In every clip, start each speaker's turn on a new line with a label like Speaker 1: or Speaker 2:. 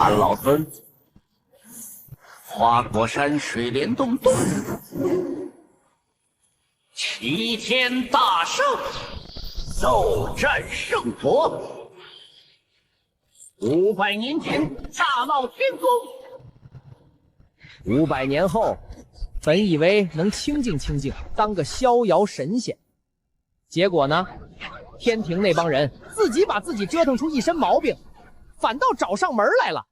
Speaker 1: 俺老孙花果山水帘洞洞主，齐天大圣，奏战圣佛。500年前大闹天宫
Speaker 2: ，500年后，本以为能清静清静，当个逍遥神仙，结果呢，天庭那帮人自己把自己折腾出一身毛病，反倒找上门来了。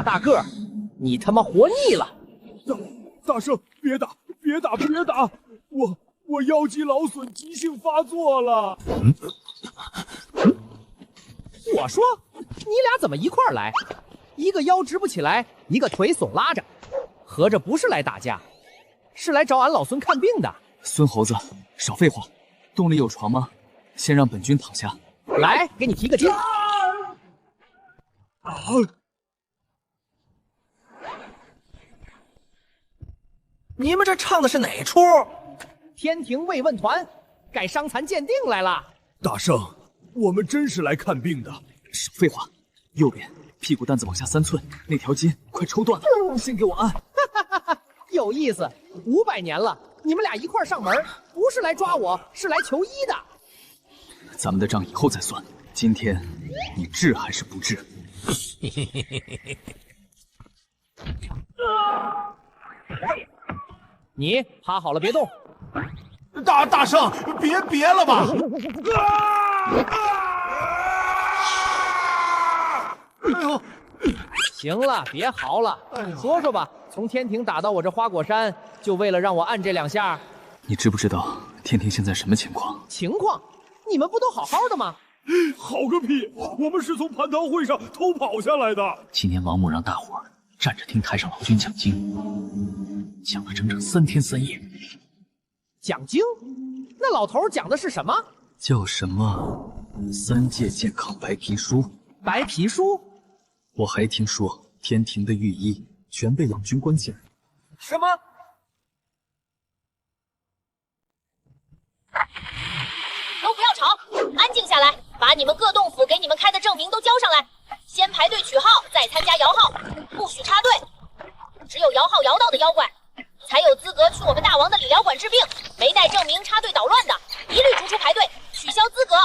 Speaker 2: 大个儿，你他妈活腻了！
Speaker 3: 大圣，别打！我腰肌劳损急性发作了。
Speaker 2: 我说，你俩怎么一块儿来？一个腰直不起来，一个腿耸拉着，合着不是来打架，是来找俺老孙看病的。
Speaker 4: 孙猴子，少废话，洞里有床吗？先让本君躺下。
Speaker 2: 来，给你提个筋。
Speaker 5: 你们这唱的是哪出？
Speaker 2: 天庭慰问团，盖伤残鉴定来了。
Speaker 3: 大圣，我们真是来看病的。
Speaker 4: 少废话，右边屁股蛋子往下3寸，那条筋快抽断了，先给我按。
Speaker 2: 有意思，500年了，你们俩一块上门，不是来抓我，是来求医的。
Speaker 4: 咱们的账以后再算，今天你治还是不治？
Speaker 2: 你趴好了，别动。
Speaker 3: 大圣，别了吧！哎呦！
Speaker 2: 行了，别嚎了，说说吧，从天庭打到我这花果山，就为了让我按这2下？
Speaker 4: 你知不知道天庭现在什么情况？
Speaker 2: 情况？你们不都好好的吗？
Speaker 3: 好个屁！我们是从蟠桃会上偷跑下来的。
Speaker 4: 今年王母让大伙儿站着听太上老君讲经，讲了整整3天3夜。
Speaker 2: 讲经？那老头讲的是什么？
Speaker 4: 叫什么3界健康白皮书。
Speaker 2: 白皮书？
Speaker 4: 我还听说天庭的御医全被老君关起来。
Speaker 5: 什么？
Speaker 6: 都不要吵，安静下来，把你们各洞府给你们开的证明都交上来，先排队取号，再参加摇号，不许插队。只有摇号摇到的妖怪，才有资格去我们大王的理疗馆治病。没带证明插队捣乱的，一律逐出排队，取消资格。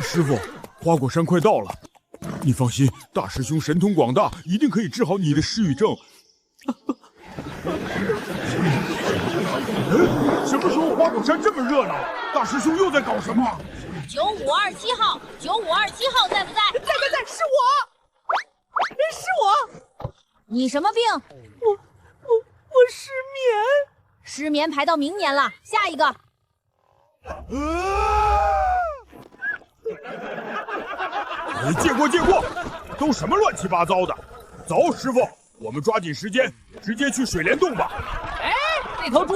Speaker 3: 师傅，花果山快到了，你放心，大师兄神通广大，一定可以治好你的失语症。什么时候花果山这么热闹？大师兄又在搞什么
Speaker 6: 9527号，9527号在不在？
Speaker 2: 在，是我。
Speaker 6: 你什么病？
Speaker 2: 我失眠。
Speaker 6: 失眠排到明年了，下一个。
Speaker 3: 借过，都什么乱七八糟的！走，师傅，我们抓紧时间，直接去水帘洞吧。
Speaker 2: 哎，那头猪，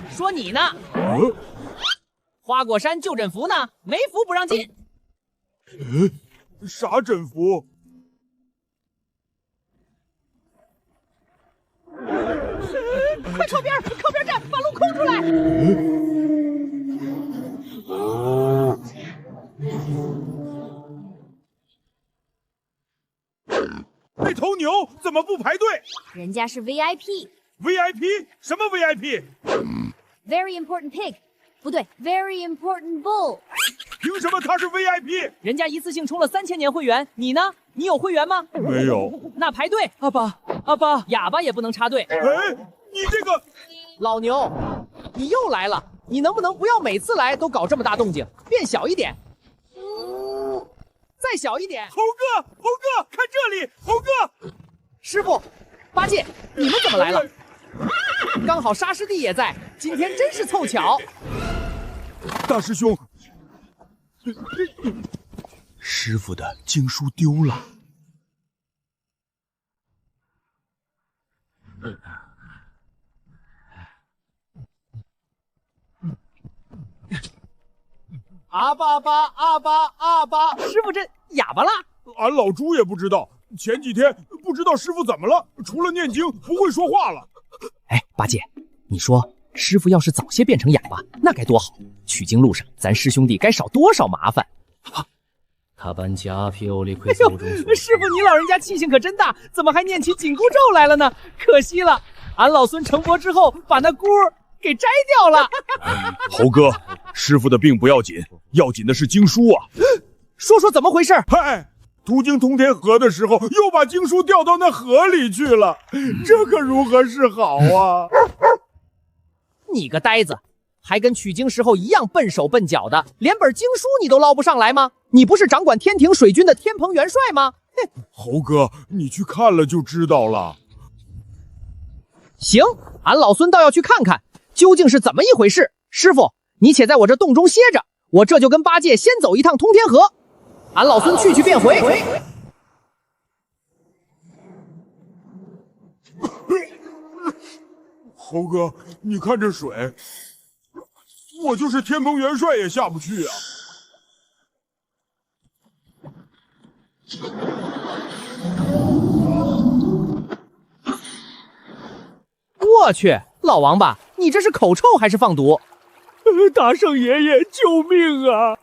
Speaker 2: 说你呢。花果山旧诊符呢，没符不让进。
Speaker 3: 啥诊符？
Speaker 2: 快靠边站，把路空出来。
Speaker 3: 那头牛怎么不排队？
Speaker 6: 人家是 VIP。
Speaker 3: VIP？ 什么 VIP？
Speaker 6: Very important pig， 不对 ，Very important bull。
Speaker 3: 凭什么他是 VIP？
Speaker 2: 人家一次性充了3000年会员，你呢？你有会员吗？
Speaker 3: 没有。
Speaker 2: 那排队。阿爸，哑巴也不能插队。
Speaker 3: 哎，你这个
Speaker 2: 老牛，你又来了，你能不能不要每次来都搞这么大动静，变小一点？再小一点。
Speaker 3: 猴哥，看这里，猴哥。
Speaker 2: 师傅，八戒，你们怎么来了？刚好沙师弟也在，今天真是凑巧。
Speaker 3: 大师兄，师傅的经书丢了。
Speaker 2: 阿巴巴阿巴阿巴，师傅这哑巴了。
Speaker 3: 俺老猪也不知道，前几天不知道师傅怎么了，除了念经不会说话了。
Speaker 2: 哎，八戒，你说师傅要是早些变成哑巴，那该多好！取经路上，咱师兄弟该少多少麻烦。他班家皮欧里奎。哎呦，师傅你老人家气性可真大，怎么还念起紧箍咒来了呢？可惜了，俺老孙成佛之后把那箍给摘掉了。
Speaker 3: 猴哥，师傅的病不要紧，要紧的是经书啊！
Speaker 2: 说说怎么回事？
Speaker 3: 嗨，途经通天河的时候，又把经书掉到那河里去了，这可如何是好啊？
Speaker 2: 你个呆子，还跟取经时候一样笨手笨脚的，连本经书你都捞不上来吗？你不是掌管天庭水军的天蓬元帅吗？
Speaker 3: 猴哥，你去看了就知道了。
Speaker 2: 行，俺老孙倒要去看看究竟是怎么一回事。师傅，你且在我这洞中歇着，我这就跟八戒先走一趟通天河。俺老孙去便回。
Speaker 3: 猴哥，你看这水，我就是天蓬元帅也下不去啊。
Speaker 2: 我去，老王八，你这是口臭还是放毒？
Speaker 7: 大圣爷爷，救命啊！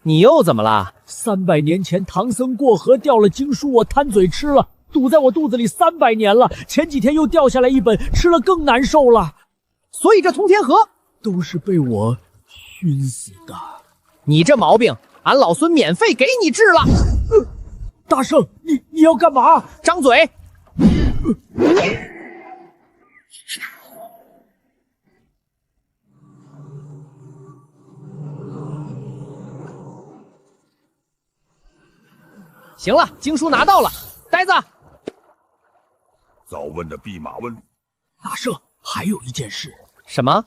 Speaker 2: 你又怎么了
Speaker 7: ？300年前唐僧过河掉了经书，我贪嘴吃了，堵在我肚子里300年了。前几天又掉下来一本，吃了更难受了。
Speaker 2: 所以这通天河
Speaker 7: 都是被我熏死的。
Speaker 2: 你这毛病，俺老孙免费给你治了。
Speaker 7: 大圣，你要干嘛？
Speaker 2: 张嘴！行了，经书拿到了。呆子，
Speaker 3: 早问的弼马温。
Speaker 7: 大圣，还有一件事。
Speaker 2: 什么？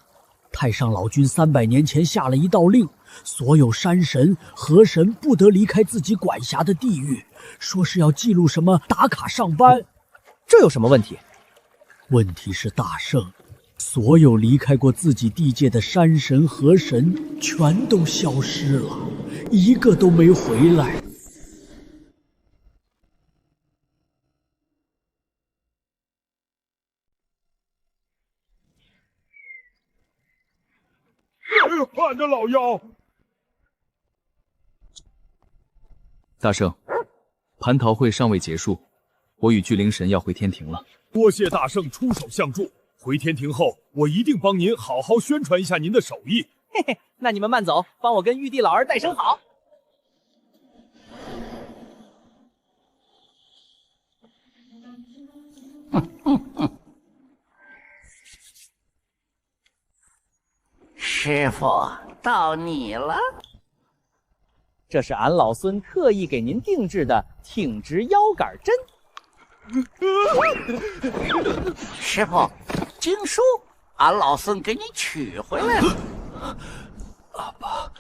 Speaker 7: 太上老君300年前下了一道令，所有山神、河神不得离开自己管辖的地域，说是要记录什么打卡上班。
Speaker 2: 这有什么问题？
Speaker 7: 问题是大圣，所有离开过自己地界的山神、河神全都消失了，一个都没回来。
Speaker 3: 俺的老妖！
Speaker 4: 大圣，蟠桃会尚未结束，我与巨灵神要回天庭了。
Speaker 3: 多谢大圣出手相助。回天庭后，我一定帮您好好宣传一下您的手艺。
Speaker 2: 嘿嘿，那你们慢走，帮我跟玉帝老儿带声好。
Speaker 1: 师傅，到你了。
Speaker 2: 这是俺老孙特意给您定制的挺直腰杆针。
Speaker 1: 师傅，经书，俺老孙给你取回来了。
Speaker 4: 阿爸，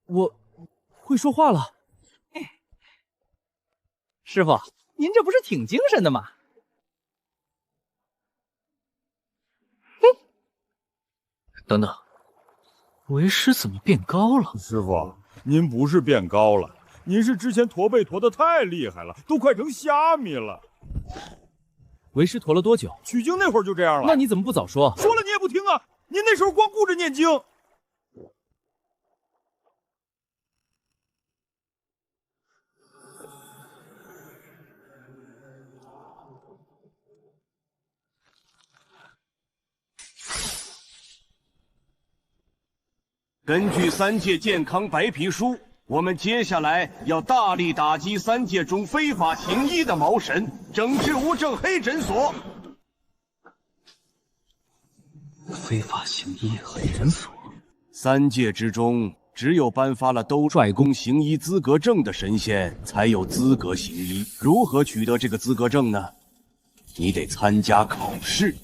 Speaker 2: 我会说话了。师傅，您这不是挺精神的吗？
Speaker 4: 等等，为师怎么变高了？
Speaker 3: 师傅，您不是变高了，您是之前驼背驼得太厉害了，都快成虾米了。
Speaker 4: 为师驼了多久？
Speaker 3: 取经那会儿就这样了。
Speaker 4: 那你怎么不早说？
Speaker 3: 说了你也不听啊！您那时候光顾着念经。
Speaker 8: 根据三界健康白皮书，我们接下来要大力打击三界中非法行医的毛神，整治无证黑诊所。
Speaker 4: 非法行医黑诊所，
Speaker 8: 三界之中，只有颁发了兜率宫行医资格证的神仙才有资格行医。如何取得这个资格证呢？你得参加考试。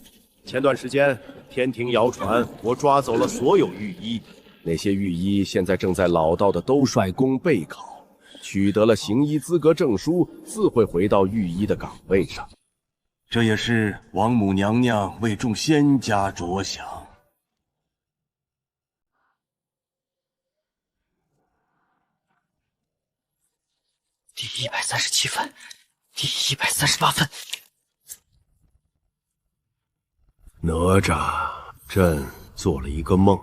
Speaker 9: 前段时间，天庭谣传我抓走了所有御医。那些御医现在正在老道的兜率宫备考，取得了行医资格证书，自会回到御医的岗位上。
Speaker 8: 这也是王母娘娘为众仙家着想。
Speaker 7: 第137分，第138分。
Speaker 9: 哪吒，朕做了一个梦，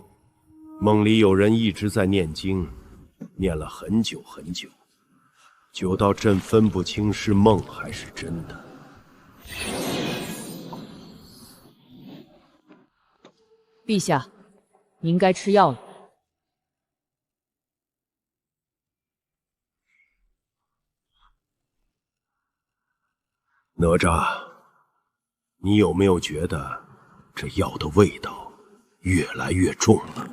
Speaker 9: 梦里有人一直在念经，念了很久很久，久到朕分不清是梦还是真的。
Speaker 10: 陛下，您该吃药了。
Speaker 9: 哪吒，你有没有觉得这药的味道越来越重了？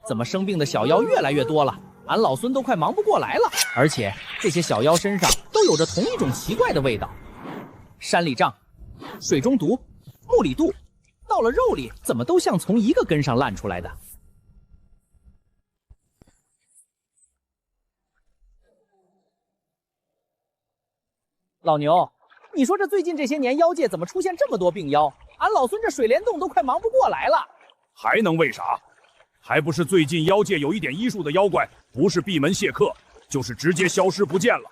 Speaker 2: 怎么生病的小妖越来越多了？俺老孙都快忙不过来了。而且这些小妖身上都有着同一种奇怪的味道：山里瘴、水中毒、木里肚，到了肉里怎么都像从一个根上烂出来的。老牛，你说这最近这些年妖界怎么出现这么多病妖？俺老孙这水帘洞都快忙不过来了。
Speaker 3: 还能为啥？还不是最近妖界有一点医术的妖怪，不是闭门谢客，就是直接消失不见了。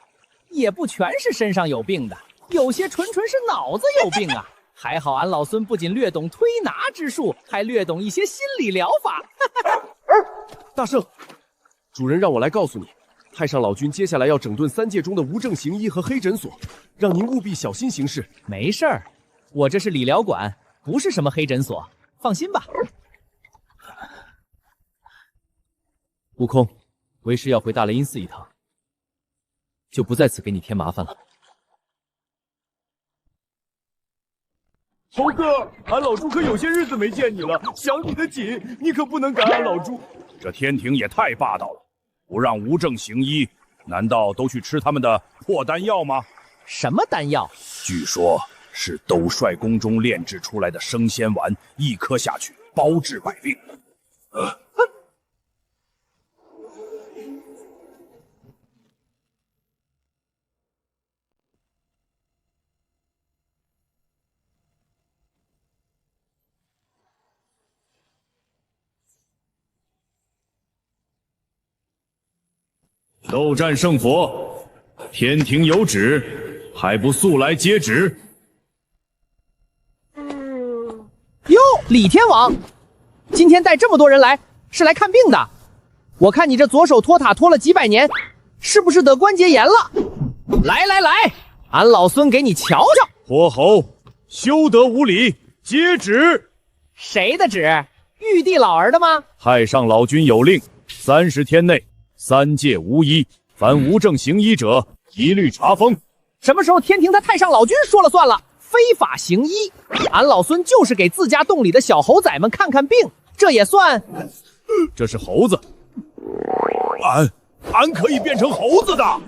Speaker 2: 也不全是身上有病的，有些纯是脑子有病啊。还好俺老孙不仅略懂推拿之术，还略懂一些心理疗法。
Speaker 9: 大圣，主人让我来告诉你，太上老君接下来要整顿3界中的无证行医和黑诊所，让您务必小心行事。
Speaker 2: 没事儿，我这是理疗馆，不是什么黑诊所，放心吧。
Speaker 4: 悟空，为师要回大雷音寺一趟，就不在此给你添麻烦了。
Speaker 3: 猴哥，俺老猪可有些日子没见你了，想你的紧，你可不能赶俺老猪。这天庭也太霸道了，不让无证行医，难道都去吃他们的破丹药吗？
Speaker 2: 什么丹药？
Speaker 3: 据说是兜率宫中炼制出来的生鲜丸，一颗下去包治百病。斗战胜佛，天庭有旨，还不速来接旨？
Speaker 2: 哟，李天王，今天带这么多人来，是来看病的。我看你这左手托塔托了几百年，是不是得关节炎了？来，俺老孙给你瞧瞧。
Speaker 3: 泼猴，休得无礼，接旨！
Speaker 2: 谁的旨？玉帝老儿的吗？
Speaker 3: 太上老君有令，30天内3界无医，凡无证行医者，一律查封。
Speaker 2: 什么时候天庭他太上老君说了算了？非法行医，俺老孙就是给自家洞里的小猴崽们看看病，这也算？
Speaker 3: 这是猴子，俺可以变成猴子的。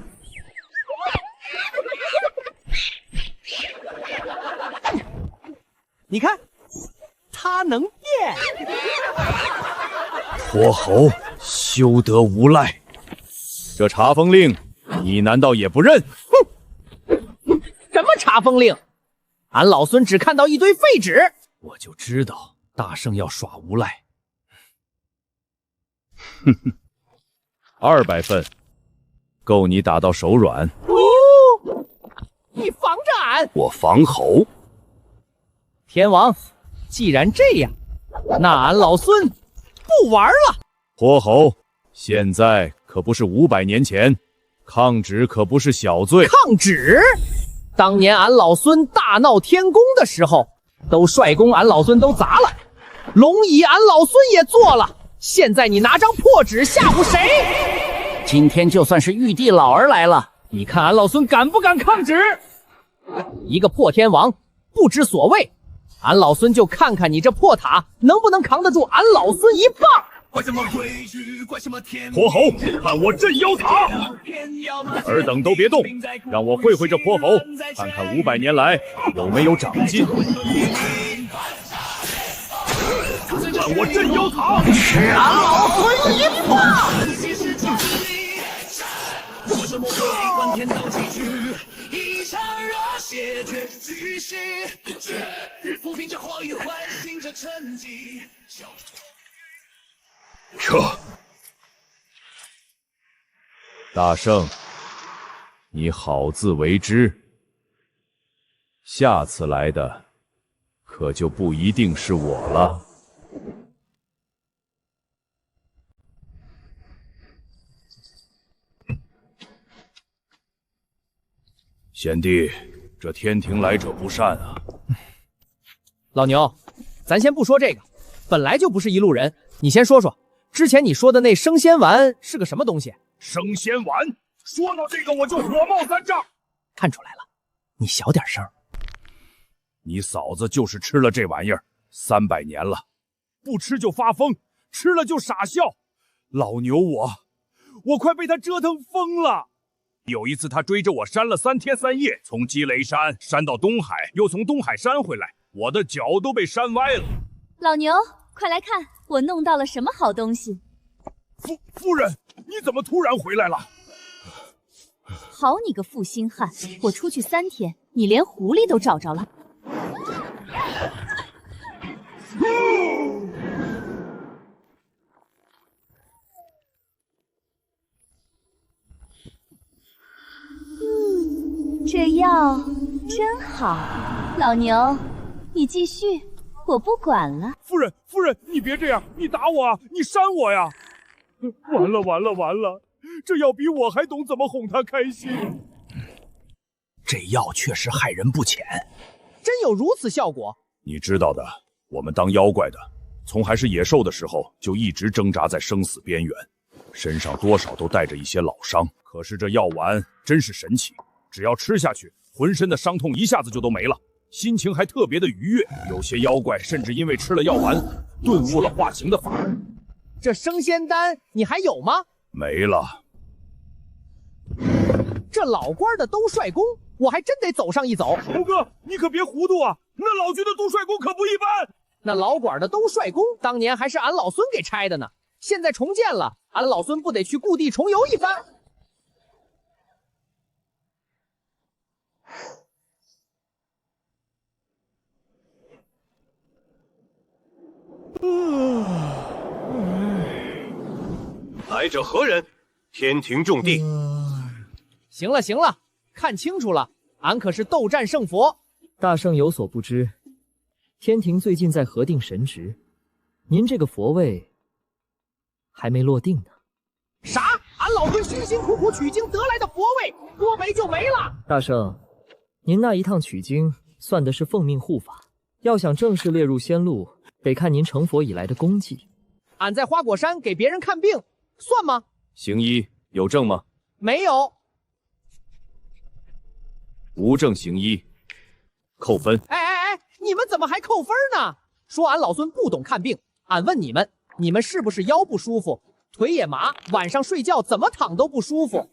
Speaker 2: 你看，他能变。
Speaker 3: 泼猴，休得无赖！这查封令，你难道也不认？
Speaker 2: 什么查封令？俺老孙只看到一堆废纸。
Speaker 4: 我就知道大圣要耍无赖。
Speaker 3: 哼哼，200份，够你打到手软。
Speaker 2: 哦，你防着俺，
Speaker 3: 我防猴。
Speaker 2: 天王，既然这样，那俺老孙不玩了。
Speaker 3: 泼猴，现在可不是500年前，抗旨可不是小罪。
Speaker 2: 抗旨？当年俺老孙大闹天宫的时候，都帅宫俺老孙都砸了，龙椅俺老孙也做了。现在你拿张破纸吓唬谁？今天就算是玉帝老儿来了，你看俺老孙敢不敢抗旨？一个破天王，不知所谓。俺老孙就看看你这破塔能不能扛得住俺老孙一棒！
Speaker 3: 泼猴，看我镇妖塔！尔等都别动，让我会会这泼猴，看看500年来有没有长进。看我镇妖塔！
Speaker 1: 吃俺老孙一棒！
Speaker 3: 撤！大圣，你好自为之。下次来的可就不一定是我了。贤弟，这天庭来者不善啊！
Speaker 2: 老牛，咱先不说这个，本来就不是一路人。你先说说，之前你说的那升仙丸是个什么东西？
Speaker 3: 升仙丸，说到这个我就火冒三丈。
Speaker 2: 看出来了，你小点声。
Speaker 3: 你嫂子就是吃了这玩意儿，300年了，不吃就发疯，吃了就傻笑。老牛我快被他折腾疯了。有一次他追着我扇了3天3夜，从积雷山扇到东海，又从东海扇回来，我的脚都被扇歪了。
Speaker 6: 老牛，快来看，我弄到了什么好东西！
Speaker 3: 夫人，你怎么突然回来了？
Speaker 6: 好你个负心汉！我出去3天，你连狐狸都找着了。这药真好，老牛，你继续，我不管了。
Speaker 3: 夫人，你别这样，你打我啊，你扇我呀！完了，这药比我还懂怎么哄他开心。
Speaker 5: 这药确实害人不浅，
Speaker 2: 真有如此效果？
Speaker 3: 你知道的，我们当妖怪的，从还是野兽的时候就一直挣扎在生死边缘，身上多少都带着一些老伤。可是这药丸真是神奇，只要吃下去，浑身的伤痛一下子就都没了，心情还特别的愉悦。有些妖怪甚至因为吃了药丸，顿悟了化形的法门。
Speaker 2: 这升仙丹你还有吗？
Speaker 3: 没了。
Speaker 2: 这老官的兜率功，我还真得走上一走。
Speaker 3: 猴哥，你可别糊涂啊！那老君的兜率功可不一般。
Speaker 2: 那老管的兜率功，当年还是俺老孙给拆的呢。现在重建了，俺老孙不得去故地重游一番？
Speaker 9: 来者何人？天庭重地。
Speaker 2: 行了，看清楚了，俺可是斗战胜佛。
Speaker 11: 大圣有所不知，天庭最近在核定神职，您这个佛位还没落定呢。
Speaker 2: 啥？俺老孙辛辛苦苦取经得来的佛位，说没就没了？
Speaker 11: 大圣，您那一趟取经算的是奉命护法，要想正式列入仙路，得看您成佛以来的功绩。
Speaker 2: 俺在花果山给别人看病，算吗？
Speaker 3: 行医有证吗？
Speaker 2: 没有。
Speaker 3: 无证行医，扣分。
Speaker 2: 哎，你们怎么还扣分呢？说俺老孙不懂看病。俺问你们，你们是不是腰不舒服，腿也麻，晚上睡觉怎么躺都不舒服？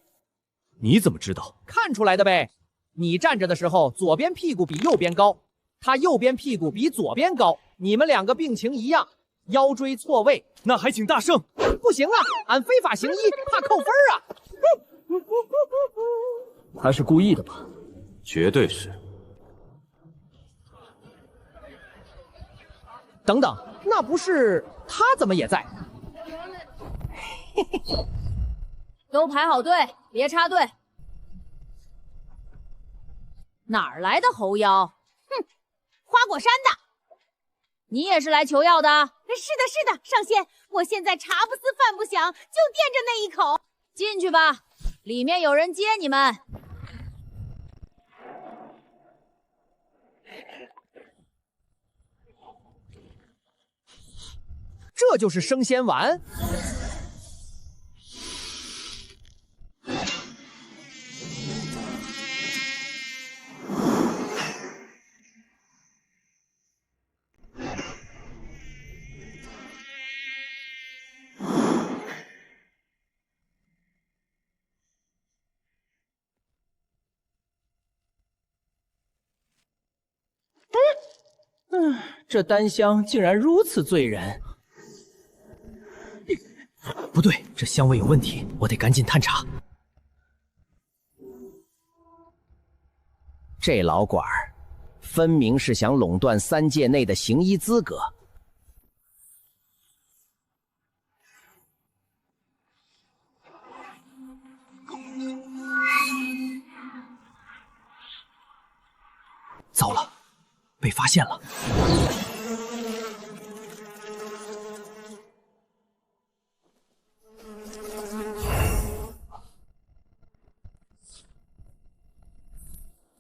Speaker 3: 你怎么知道？
Speaker 2: 看出来的呗。你站着的时候，左边屁股比右边高，他右边屁股比左边高，你们两个病情一样，腰椎错位。
Speaker 3: 那还请大圣。
Speaker 2: 不行啊，俺非法行医，怕扣分啊。
Speaker 11: 他是故意的吧？
Speaker 9: 绝对是。
Speaker 2: 等等，那不是他怎么也在？
Speaker 6: 都排好队，别插队。哪儿来的猴妖？哼，花果山的。你也是来求药的？
Speaker 12: 是的，上仙，我现在茶不思饭不想，就惦着那一口。
Speaker 6: 进去吧，里面有人接你们。
Speaker 2: 这就是升仙丸。这丹香竟然如此醉人。
Speaker 11: 不对，这香味有问题，我得赶紧探查。
Speaker 2: 这老管儿，分明是想垄断3界内的行医资格。
Speaker 11: 糟了，被发现了！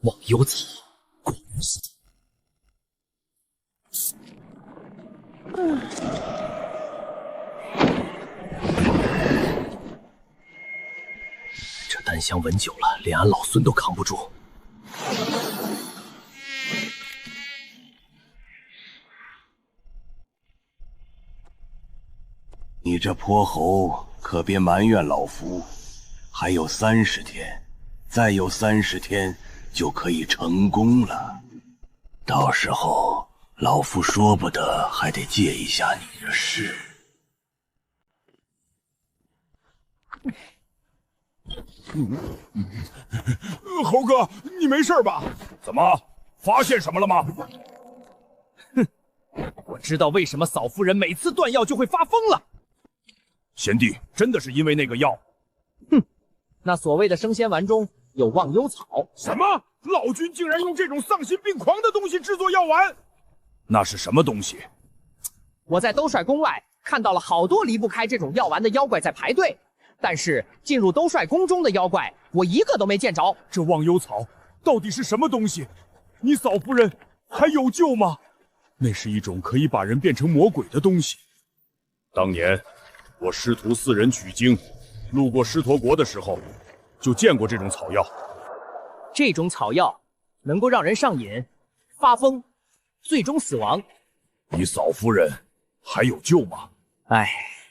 Speaker 11: 忘忧草，果然是。这丹香闻久了，连俺老孙都扛不住。
Speaker 8: 你这泼猴可别埋怨老夫，还有30天，再有30天就可以成功了。到时候老夫说不得还得借一下你的势。
Speaker 3: 猴哥，你没事吧？怎么，发现什么了吗？
Speaker 2: 我知道为什么嫂夫人每次断药就会发疯了。
Speaker 3: 贤弟，真的是因为那个药？
Speaker 2: 那所谓的生仙丸中有忘忧草。
Speaker 3: 什么？老君竟然用这种丧心病狂的东西制作药丸？那是什么东西？
Speaker 2: 我在兜率宫外看到了好多离不开这种药丸的妖怪在排队，但是进入兜率宫中的妖怪，我一个都没见着。
Speaker 3: 这忘忧草到底是什么东西？你嫂夫人还有救吗？那是一种可以把人变成魔鬼的东西。当年我师徒4人取经，路过狮驼国的时候，就见过这种草药。
Speaker 2: 这种草药能够让人上瘾、发疯，最终死亡。
Speaker 3: 你嫂夫人还有救吗？
Speaker 2: 唉，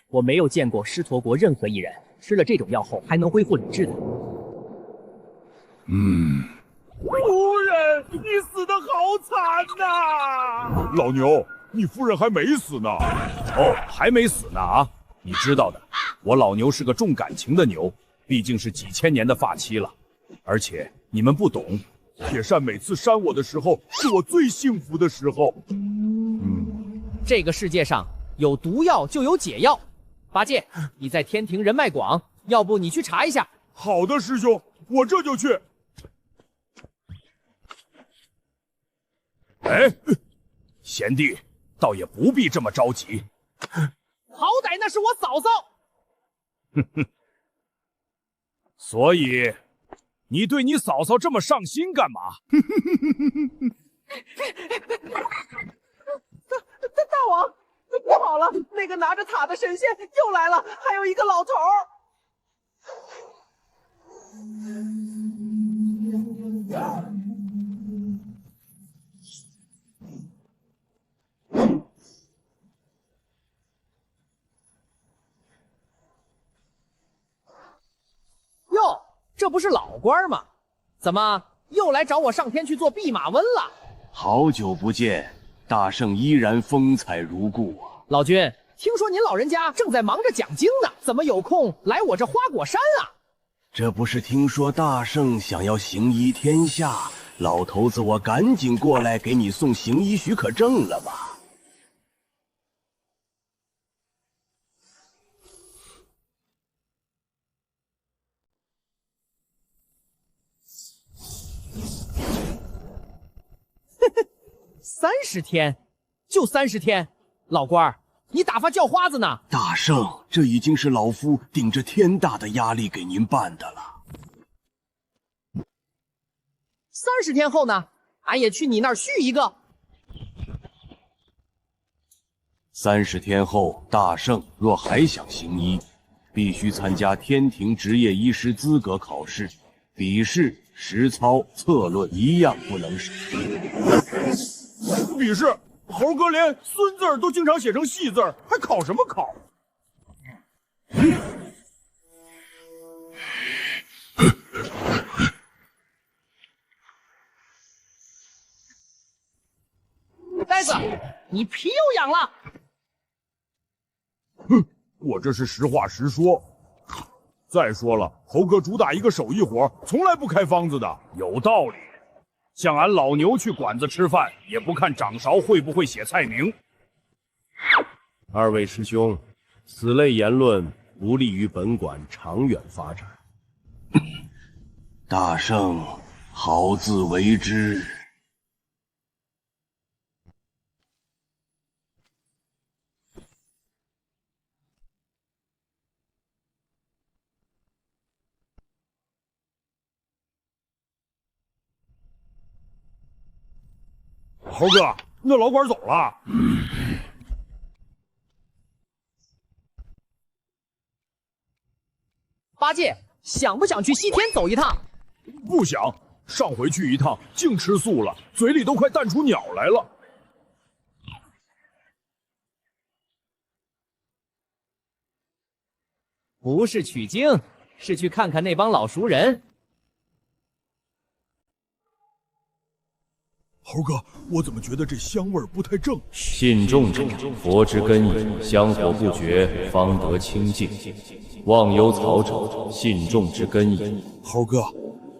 Speaker 2: 我没有见过狮驼国任何一人吃了这种药后还能恢复理智的。
Speaker 3: 夫人，你死得好惨呐！老牛，你夫人还没死呢。哦，还没死呢啊！你知道的，我老牛是个重感情的牛，毕竟是几千年的发妻了。而且你们不懂，铁扇每次扇我的时候，是我最幸福的时候。
Speaker 2: 这个世界上有毒药就有解药。八戒，你在天庭人脉广，要不你去查一下？
Speaker 3: 好的，师兄，我这就去。哎，贤弟，倒也不必这么着急。
Speaker 2: 好歹那是我嫂嫂。
Speaker 3: 所以，你对你嫂嫂这么上心干嘛？
Speaker 2: 大王，不好了，那个拿着塔的神仙又来了，还有一个老头。哟，这不是老官吗？怎么又来找我上天去做弼马温了？
Speaker 8: 好久不见，大圣依然风采如故啊！
Speaker 2: 老君，听说您老人家正在忙着讲经呢，怎么有空来我这花果山啊？
Speaker 8: 这不是听说大圣想要行医天下，老头子我赶紧过来给你送行医许可证了吗？30
Speaker 2: 天，就30天，老官儿，你打发叫花子呢？
Speaker 8: 大圣，这已经是老夫顶着天大的压力给您办的了。
Speaker 2: 30天后呢？俺也去你那儿续一个。
Speaker 8: 30天后，大圣若还想行医，必须参加天庭执业医师资格考试，笔试、实操、策论一样不能少。
Speaker 3: 笔试，猴哥连孙字儿都经常写成细字儿，还考什么考？
Speaker 2: 你皮又痒了。
Speaker 3: 哼，我这是实话实说。再说了，猴哥主打一个手艺活，从来不开方子的，有道理。像俺老牛去馆子吃饭，也不看掌勺会不会写菜名。
Speaker 9: 二位师兄，此类言论不利于本馆长远发展。
Speaker 8: 大圣，好自为之。
Speaker 3: 猴哥，那老管走了。
Speaker 2: 八戒，想不想去西天走一趟？
Speaker 3: 不想，上回去一趟，净吃素了，嘴里都快淡出鸟来了。
Speaker 2: 不是取经，是去看看那帮老熟人。
Speaker 3: 猴哥，我怎么觉得这香味不太正？
Speaker 13: 信众者，佛之根矣，香火不绝，方得清净。忘忧草者，信众之根矣。
Speaker 3: 猴哥，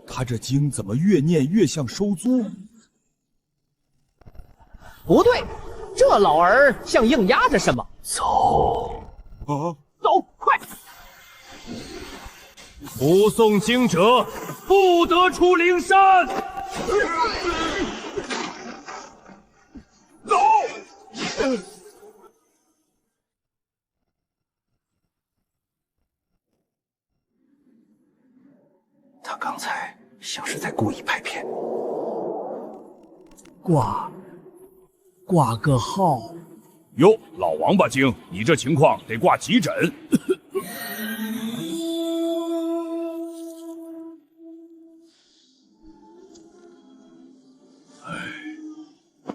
Speaker 3: 他这经怎么越念越像收租？
Speaker 2: 不对，这老儿像硬压着什么。
Speaker 13: 走
Speaker 3: 啊！
Speaker 2: 走，快！
Speaker 13: 不诵经者，不得出灵山。
Speaker 3: 走！
Speaker 5: 他刚才像是在故意拍片。
Speaker 7: 挂个号。
Speaker 3: 哟，老王八精，你这情况得挂急诊。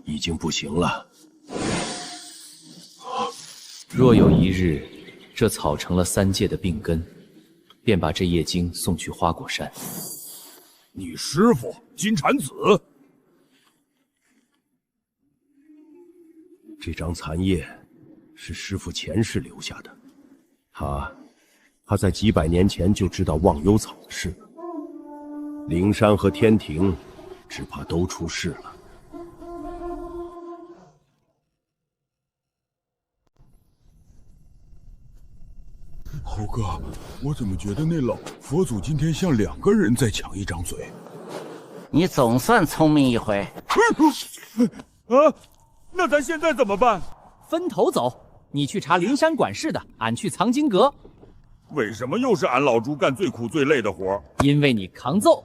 Speaker 9: 已经不行了。
Speaker 4: 若有一日，这草成了三界的病根，便把这叶经送去花果山。
Speaker 3: 你师傅金蝉子，
Speaker 9: 这张残叶是师傅前世留下的，他在几百年前就知道忘忧草的事，灵山和天庭只怕都出事了。
Speaker 3: 猴哥，我怎么觉得那老佛祖今天像两个人在抢一张嘴？
Speaker 1: 你总算聪明一回。
Speaker 3: 啊，那咱现在怎么办？
Speaker 2: 分头走，你去查灵山管事的，俺去藏经阁。
Speaker 3: 为什么又是俺老猪干最苦最累的活？
Speaker 2: 因为你扛揍。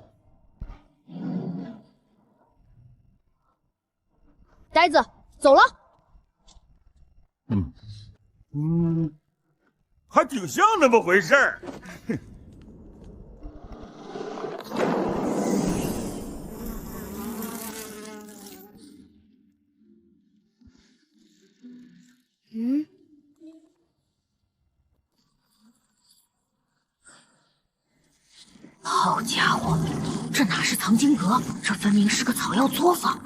Speaker 6: 呆子，走了。
Speaker 3: 还挺像那么回事儿。
Speaker 6: 好家伙，这哪是藏经阁，这分明是个草药作坊。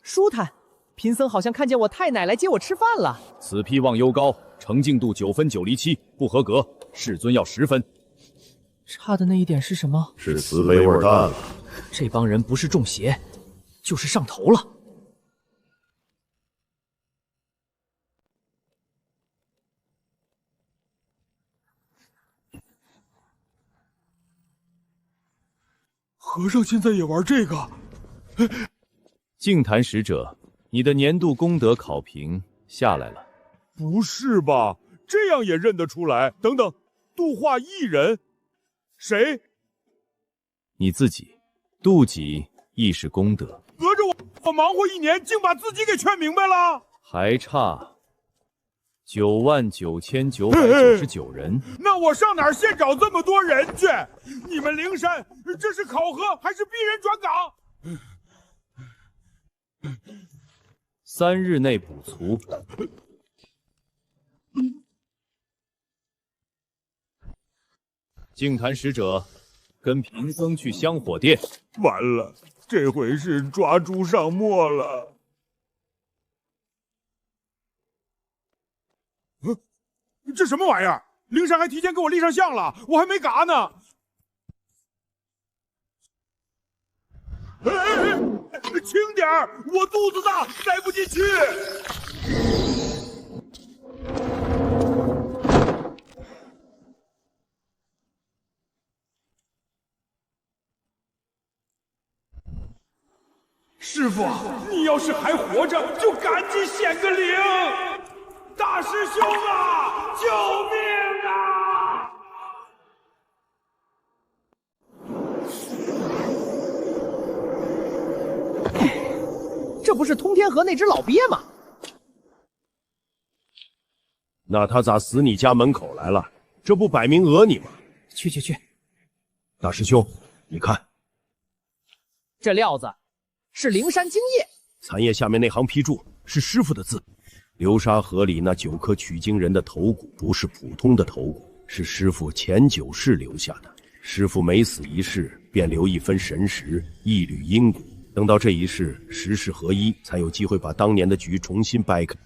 Speaker 2: 舒坦，贫僧好像看见我太奶来接我吃饭了。
Speaker 4: 此批忘忧膏成净度9分9厘7，不合格，世尊要10分。
Speaker 11: 差的那一点是什么？
Speaker 9: 是滋味味淡了。
Speaker 11: 这帮人不是中邪，就是上头了。
Speaker 3: 和尚现在也玩这个？
Speaker 4: 净坛使者，你的年度功德考评下来了。
Speaker 3: 不是吧？这样也认得出来？等等，度化一人，谁？
Speaker 4: 你自己，度己亦是功德。
Speaker 3: 合着我忙活1年，竟把自己给劝明白了？
Speaker 4: 还差99999人。
Speaker 3: 那我上哪儿现找这么多人去？你们灵山这是考核还是逼人转岗
Speaker 4: ？3日内补足。净坛使者，跟贫僧去香火殿。
Speaker 3: 完了，这回是抓猪上磨了。这什么玩意儿？灵山还提前给我立上像了，我还没嘎呢。轻点儿，我肚子大，塞不进去。师傅，你要是还活着，就赶紧显个灵！大师兄啊，救命啊！
Speaker 2: 这不是通天河那只老鳖吗？
Speaker 9: 那他咋死你家门口来了？这不摆明讹你吗？
Speaker 2: 去！
Speaker 9: 大师兄，你看，
Speaker 2: 这料子是灵山精液，
Speaker 9: 残页下面那行批注是师傅的字。流沙河里那9颗取经人的头骨不是普通的头骨，是师傅前9世留下的。师傅每死一世，便留一分神识，一缕阴骨。等到这一世10世合一，才有机会把当年的局重新掰开。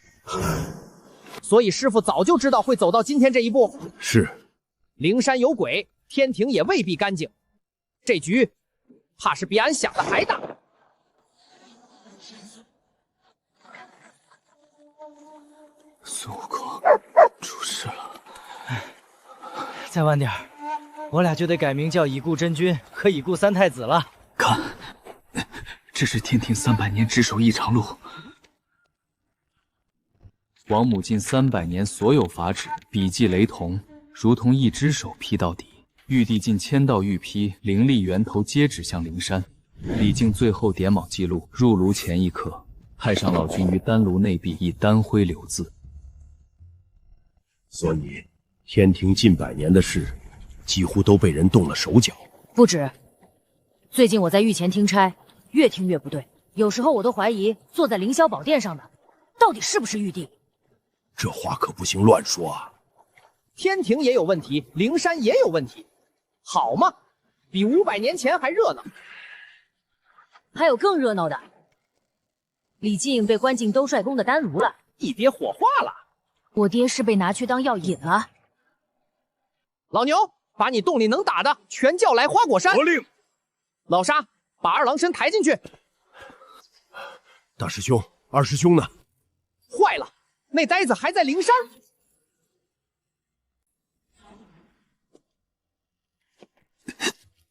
Speaker 2: 所以师傅早就知道会走到今天这一步。
Speaker 9: 是，
Speaker 2: 灵山有鬼，天庭也未必干净。这局怕是比俺想的还大。
Speaker 5: 孙悟空出事了，再晚点儿，我俩就得改名叫已故真君和已故三太子了。
Speaker 4: 看，这是天庭300年只守一长路。王母近300年所有法旨笔迹雷同，如同一只手批到底。玉帝近1000道玉批，灵力源头皆指向灵山。李靖最后点卯记录，入炉前一刻，太上老君于丹炉内壁以丹灰留字。
Speaker 9: 所以，天庭近100年的事，几乎都被人动了手脚。
Speaker 10: 不止，最近我在御前听差，越听越不对，有时候我都怀疑坐在凌霄宝殿上的，到底是不是玉帝？
Speaker 9: 这话可不行乱说啊！
Speaker 2: 天庭也有问题，灵山也有问题，好嘛，比500年前还热闹。
Speaker 10: 还有更热闹的，李靖被关进兜率宫的丹炉了，
Speaker 2: 一爹火化了。
Speaker 10: 我爹是被拿去当药引了。
Speaker 2: 老牛，把你洞里能打的全叫来花果山。
Speaker 3: 得令。
Speaker 2: 老沙，把二郎神抬进去。
Speaker 9: 大师兄，二师兄呢？
Speaker 2: 坏了，那呆子还在灵山。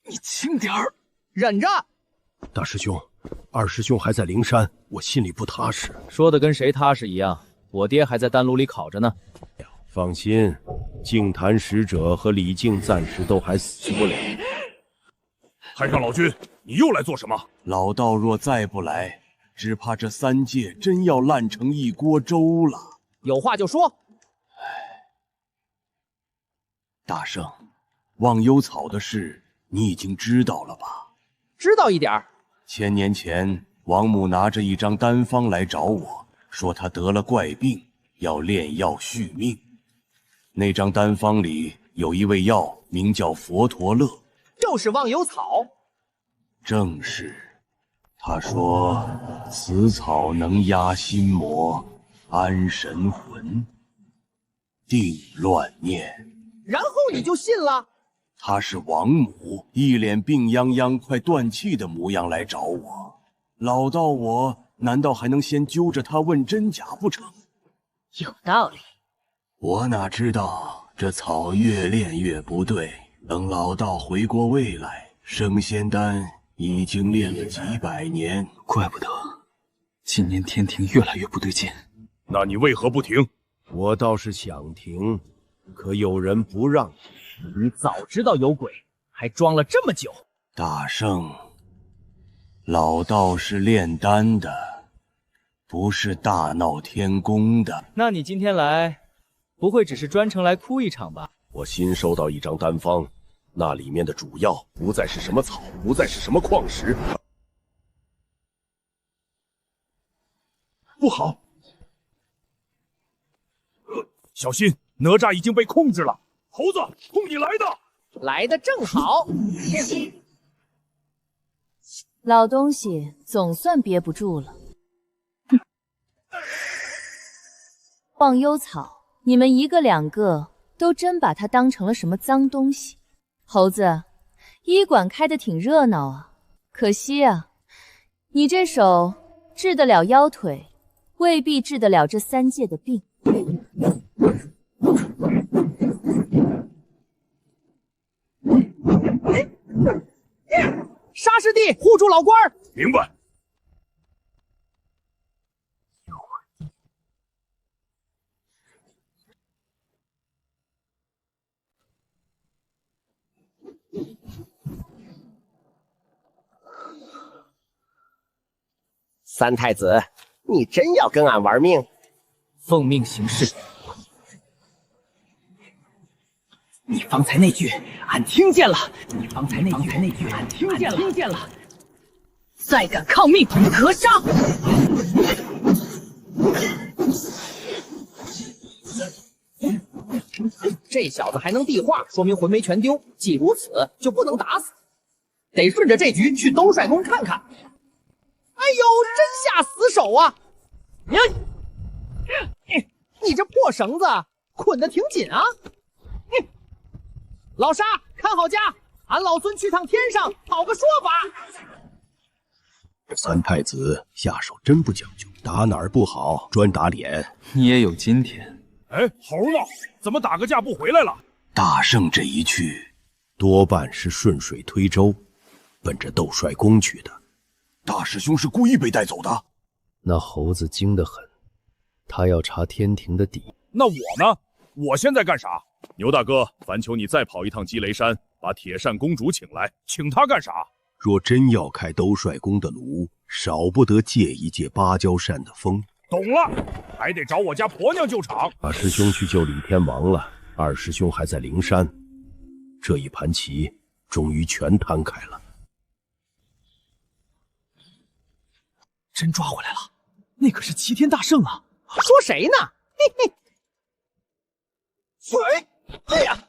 Speaker 4: 你轻点儿，
Speaker 2: 忍着。
Speaker 9: 大师兄，二师兄还在灵山，我心里不踏实。
Speaker 11: 说的跟谁踏实一样。我爹还在丹炉里烤着呢。
Speaker 9: 放心，净坛使者和李靖暂时都还死不了。
Speaker 3: 太上老君，你又来做什么？
Speaker 8: 老道若再不来，只怕这3界真要烂成一锅粥了。
Speaker 2: 有话就说。
Speaker 8: 大圣，忘忧草的事你已经知道了吧？
Speaker 2: 知道一点儿。
Speaker 8: 1000年前，王母拿着一张丹方来找我，说她得了怪病，要炼药续命。那张丹方里有一味药，名叫佛陀乐，
Speaker 2: 就是忘忧草。
Speaker 8: 正是。他说此草能压心魔，安神魂，定乱念。
Speaker 2: 然后你就信了？
Speaker 8: 她是王母，一脸病殃殃、快断气的模样来找我。老道我难道还能先揪着她问真假不成？
Speaker 10: 有道理。
Speaker 8: 我哪知道这草越炼越不对。等老道回过味来，升仙丹已经炼了几百年，
Speaker 4: 怪不得今年天庭越来越不对劲。
Speaker 3: 那你为何不停？
Speaker 9: 我倒是想停，可有人不让。
Speaker 2: 你早知道有鬼，还装了这么久。
Speaker 8: 大圣，老道是炼丹的，不是大闹天宫的。
Speaker 11: 那你今天来，不会只是专程来哭一场吧？
Speaker 9: 我新收到一张丹方，那里面的主药不再是什么草，不再是什么矿石。
Speaker 3: 不好！小心，哪吒已经被控制了。猴子，冲你来的！
Speaker 2: 来的正好。
Speaker 10: 老东西总算憋不住了。忘忧草
Speaker 6: 你们一个两个都真把它当成了什么脏东西。猴子，医馆开得挺热闹啊，可惜啊，你这手治得了腰腿，未必治得了这3界的病。
Speaker 2: 沙师弟，护住老官儿！
Speaker 3: 明白。
Speaker 1: 三太子，你真要跟俺玩命？
Speaker 2: 奉命行事。你方才那句，俺听见了。你方才那句，俺听见了。再敢抗命，可杀！这小子还能递话，说明魂没全丢。既如此，就不能打死，得顺着这局去兜帅宫看看。哎呦，真下死手啊！你这破绳子捆得挺紧啊！老沙，看好家，俺老孙去趟天上讨个说法。
Speaker 9: 这三太子下手真不讲究，打哪儿不好，专打脸。
Speaker 4: 你也有今天。
Speaker 3: 哎，猴呢？怎么打个架不回来了？
Speaker 8: 大圣这一去，
Speaker 9: 多半是顺水推舟，奔着斗帅宫去的。
Speaker 8: 大师兄是故意被带走的。
Speaker 7: 那猴子精得很，他要查天庭的底。
Speaker 3: 那我呢？我现在干啥？牛大哥，烦求你再跑一趟积雷山，把铁扇公主请来。请她干啥？
Speaker 9: 若真要开兜帅宫的炉，少不得借一借芭蕉扇的风。
Speaker 3: 懂了，还得找我家婆娘救场。
Speaker 9: 大师兄去救李天王了，二师兄还在灵山，这一盘棋终于全摊开了。
Speaker 11: 真抓回来了，那可是齐天大圣啊！
Speaker 2: 说谁呢？嘿嘿。哎呀，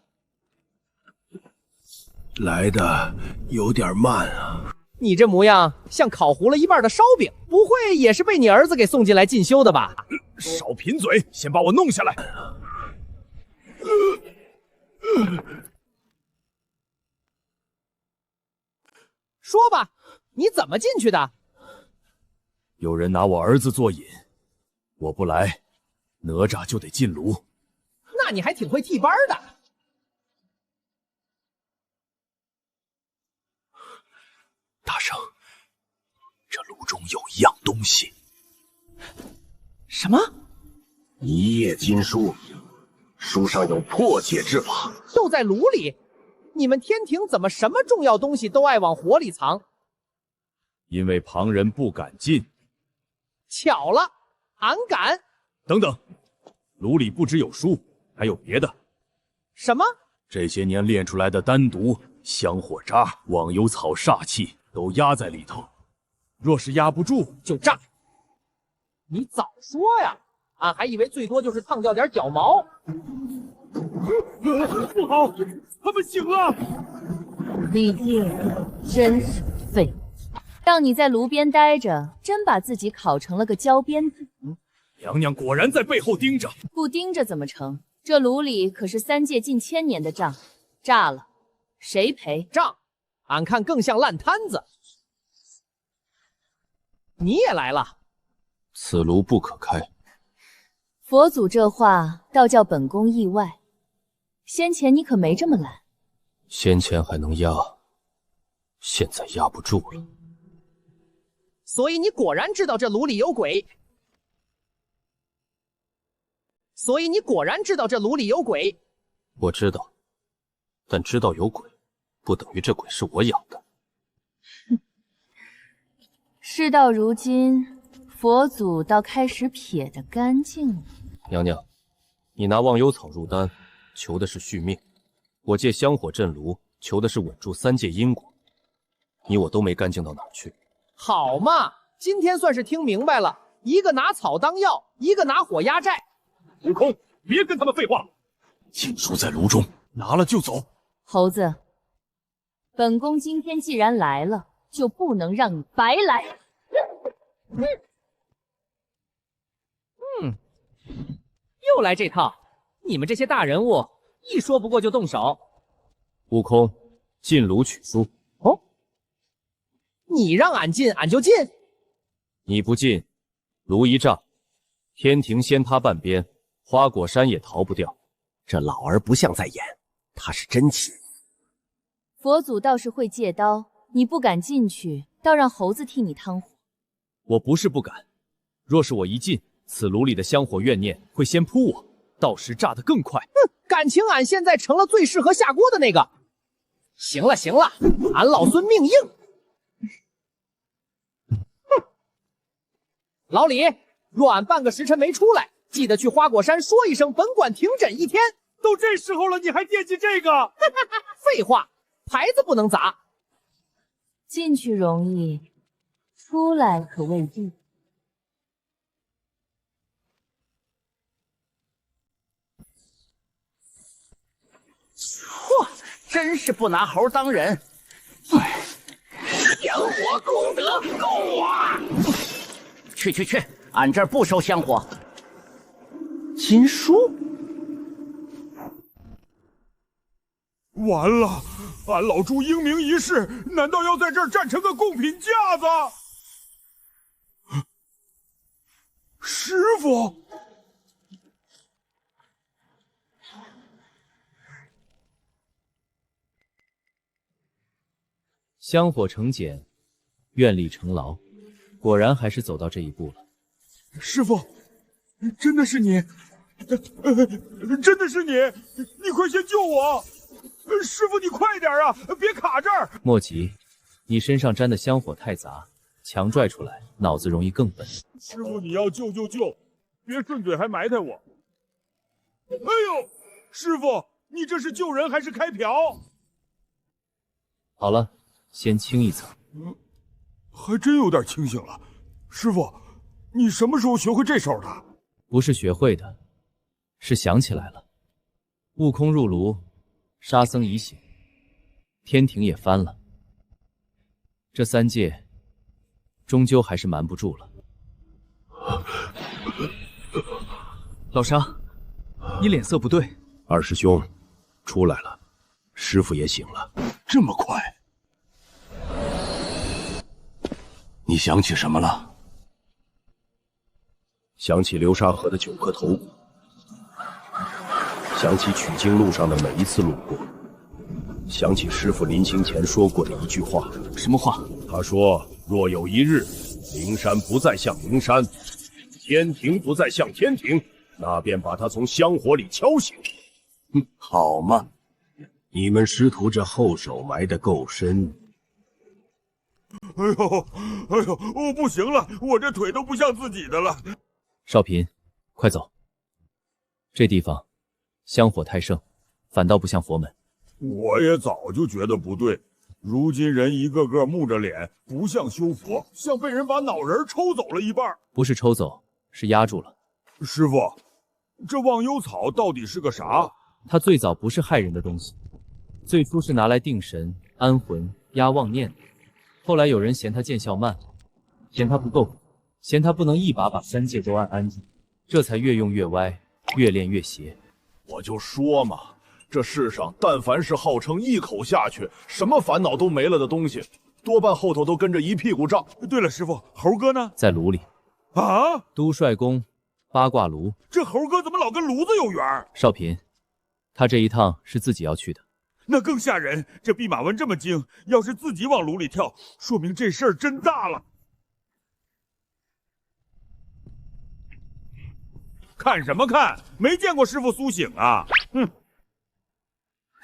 Speaker 9: 来的有点慢啊！
Speaker 2: 你这模样像烤糊了一半的烧饼，不会也是被你儿子给送进来进修的吧？
Speaker 3: 少贫嘴，先把我弄下来。
Speaker 2: 说吧，你怎么进去的？
Speaker 3: 有人拿我儿子做引，我不来，哪吒就得进炉。
Speaker 2: 那你还挺会替班的。
Speaker 8: 大圣，这炉中有一样东西。
Speaker 2: 什么？
Speaker 1: 一页经书，书上有破解之法。
Speaker 2: 就在炉里？你们天庭怎么什么重要东西都爱往火里藏？
Speaker 3: 因为旁人不敢进。
Speaker 2: 巧了，俺敢。
Speaker 3: 等等，炉里不只有书，还有别的。
Speaker 2: 什么？
Speaker 3: 这些年炼出来的丹毒、香火渣、忘忧草煞气都压在里头，若是压不住
Speaker 2: 就炸。你早说呀！俺还以为最多就是烫掉点脚毛。
Speaker 3: 不好，他们醒了！
Speaker 6: 李靖真是废物，让你在炉边待着，真把自己烤成了个焦边子。
Speaker 3: 娘娘果然在背后盯着，
Speaker 6: 不盯着怎么成？这炉里可是3界近1000年的账，炸了，谁赔？
Speaker 2: 账，俺看更像烂摊子。你也来了？
Speaker 4: 此炉不可开。
Speaker 6: 佛祖这话倒叫本宫意外，先前你可没这么懒。
Speaker 4: 先前还能压，现在压不住了。
Speaker 2: 所以你果然知道这炉里有鬼。所以你果然知道这炉里有鬼。
Speaker 4: 我知道，但知道有鬼，不等于这鬼是我养的。
Speaker 6: 事到如今，佛祖倒开始撇得干净了。
Speaker 4: 娘娘，你拿忘忧草入丹，求的是续命；我借香火镇炉，求的是稳住3界因果。你我都没干净到哪儿去。
Speaker 2: 好嘛，今天算是听明白了，一个拿草当药，一个拿火压寨。
Speaker 3: 悟空，别跟他们废话。
Speaker 8: 经书在炉中，拿了就走。
Speaker 6: 猴子，本宫今天既然来了，就不能让你白来。
Speaker 2: 又来这套。你们这些大人物，一说不过就动手。
Speaker 13: 悟空，进炉取书。
Speaker 2: 哦，你让俺进，俺就进。
Speaker 13: 你不进，炉一炸，天庭掀塌半边，花果山也逃不掉。
Speaker 9: 这老儿不像在演，他是真气。
Speaker 14: 佛祖倒是会借刀，你不敢进去，倒让猴子替你趟火。
Speaker 13: 我不是不敢，若是我一进，此炉里的香火怨念会先扑我，到时炸得更快。
Speaker 2: 感情俺现在成了最适合下锅的那个。行了行了，俺老孙命硬。老李，若俺半个时辰没出来，记得去花果山说一声，本馆停诊1天。
Speaker 3: 都这时候了，你还惦记这个？
Speaker 2: 废话，牌子不能砸。
Speaker 14: 进去容易，出来可未必。
Speaker 1: 嚯，真是不拿猴当人。哎，香火功德够啊！去，俺这儿不收香火。金书，
Speaker 3: 完了，俺老朱英明一世，难道要在这儿站成个贡品架子？师傅，
Speaker 4: 香火成茧，愿力成牢，果然还是走到这一步了。
Speaker 3: 师傅，真的是你，真的是你，你快先救我！师傅，你快点啊，别卡这儿！
Speaker 4: 莫急，你身上沾的香火太杂，强拽出来，脑子容易更笨。
Speaker 3: 师傅，你要救就救，别顺嘴还埋汰我。哎呦，师傅，你这是救人还是开瓢？
Speaker 4: 好了，先清一层。
Speaker 3: 还真有点清醒了。师傅，你什么时候学会这手的？
Speaker 4: 不是学会的，是想起来了。悟空入炉，沙僧已醒，天庭也翻了，这3界终究还是瞒不住了。老沙，你脸色不对。
Speaker 9: 二师兄，出来了，师傅也醒了。
Speaker 8: 这么快？你想起什么了？
Speaker 9: 想起流沙河的9颗头骨，想起取经路上的每一次路过，想起师傅临行前说过的一句话。
Speaker 4: 什么话？
Speaker 9: 他说：若有一日，灵山不再像灵山，天庭不再像天庭，那便把他从香火里敲醒。
Speaker 8: 好嘛，
Speaker 9: 你们师徒这后手埋得够深。
Speaker 3: 哎呦，我不行了，我这腿都不像自己的了。
Speaker 4: 少平，快走！这地方香火太盛，反倒不像佛门。
Speaker 3: 我也早就觉得不对，如今人一个个木着脸，不像修佛，像被人把脑仁抽走了一半。
Speaker 4: 不是抽走，是压住了。
Speaker 3: 师傅，这忘忧草到底是个啥？
Speaker 4: 它最早不是害人的东西，最初是拿来定神、安魂、压妄念的。后来有人嫌它见效慢，嫌它不够，嫌它不能一把把3界都按安住，这才越用越歪，越练越邪。
Speaker 15: 我就说嘛，这世上但凡是号称一口下去什么烦恼都没了的东西，多半后头都跟着一屁股账。
Speaker 3: 对了，师傅，猴哥呢？
Speaker 4: 在炉里。
Speaker 3: 啊？
Speaker 4: 都帅宫八卦炉。
Speaker 3: 这猴哥怎么老跟炉子有缘？
Speaker 4: 少平，他这一趟是自己要去的。
Speaker 3: 那更吓人，这弼马温这么精，要是自己往炉里跳，说明这事儿真大了。看什么看？没见过师傅苏醒啊！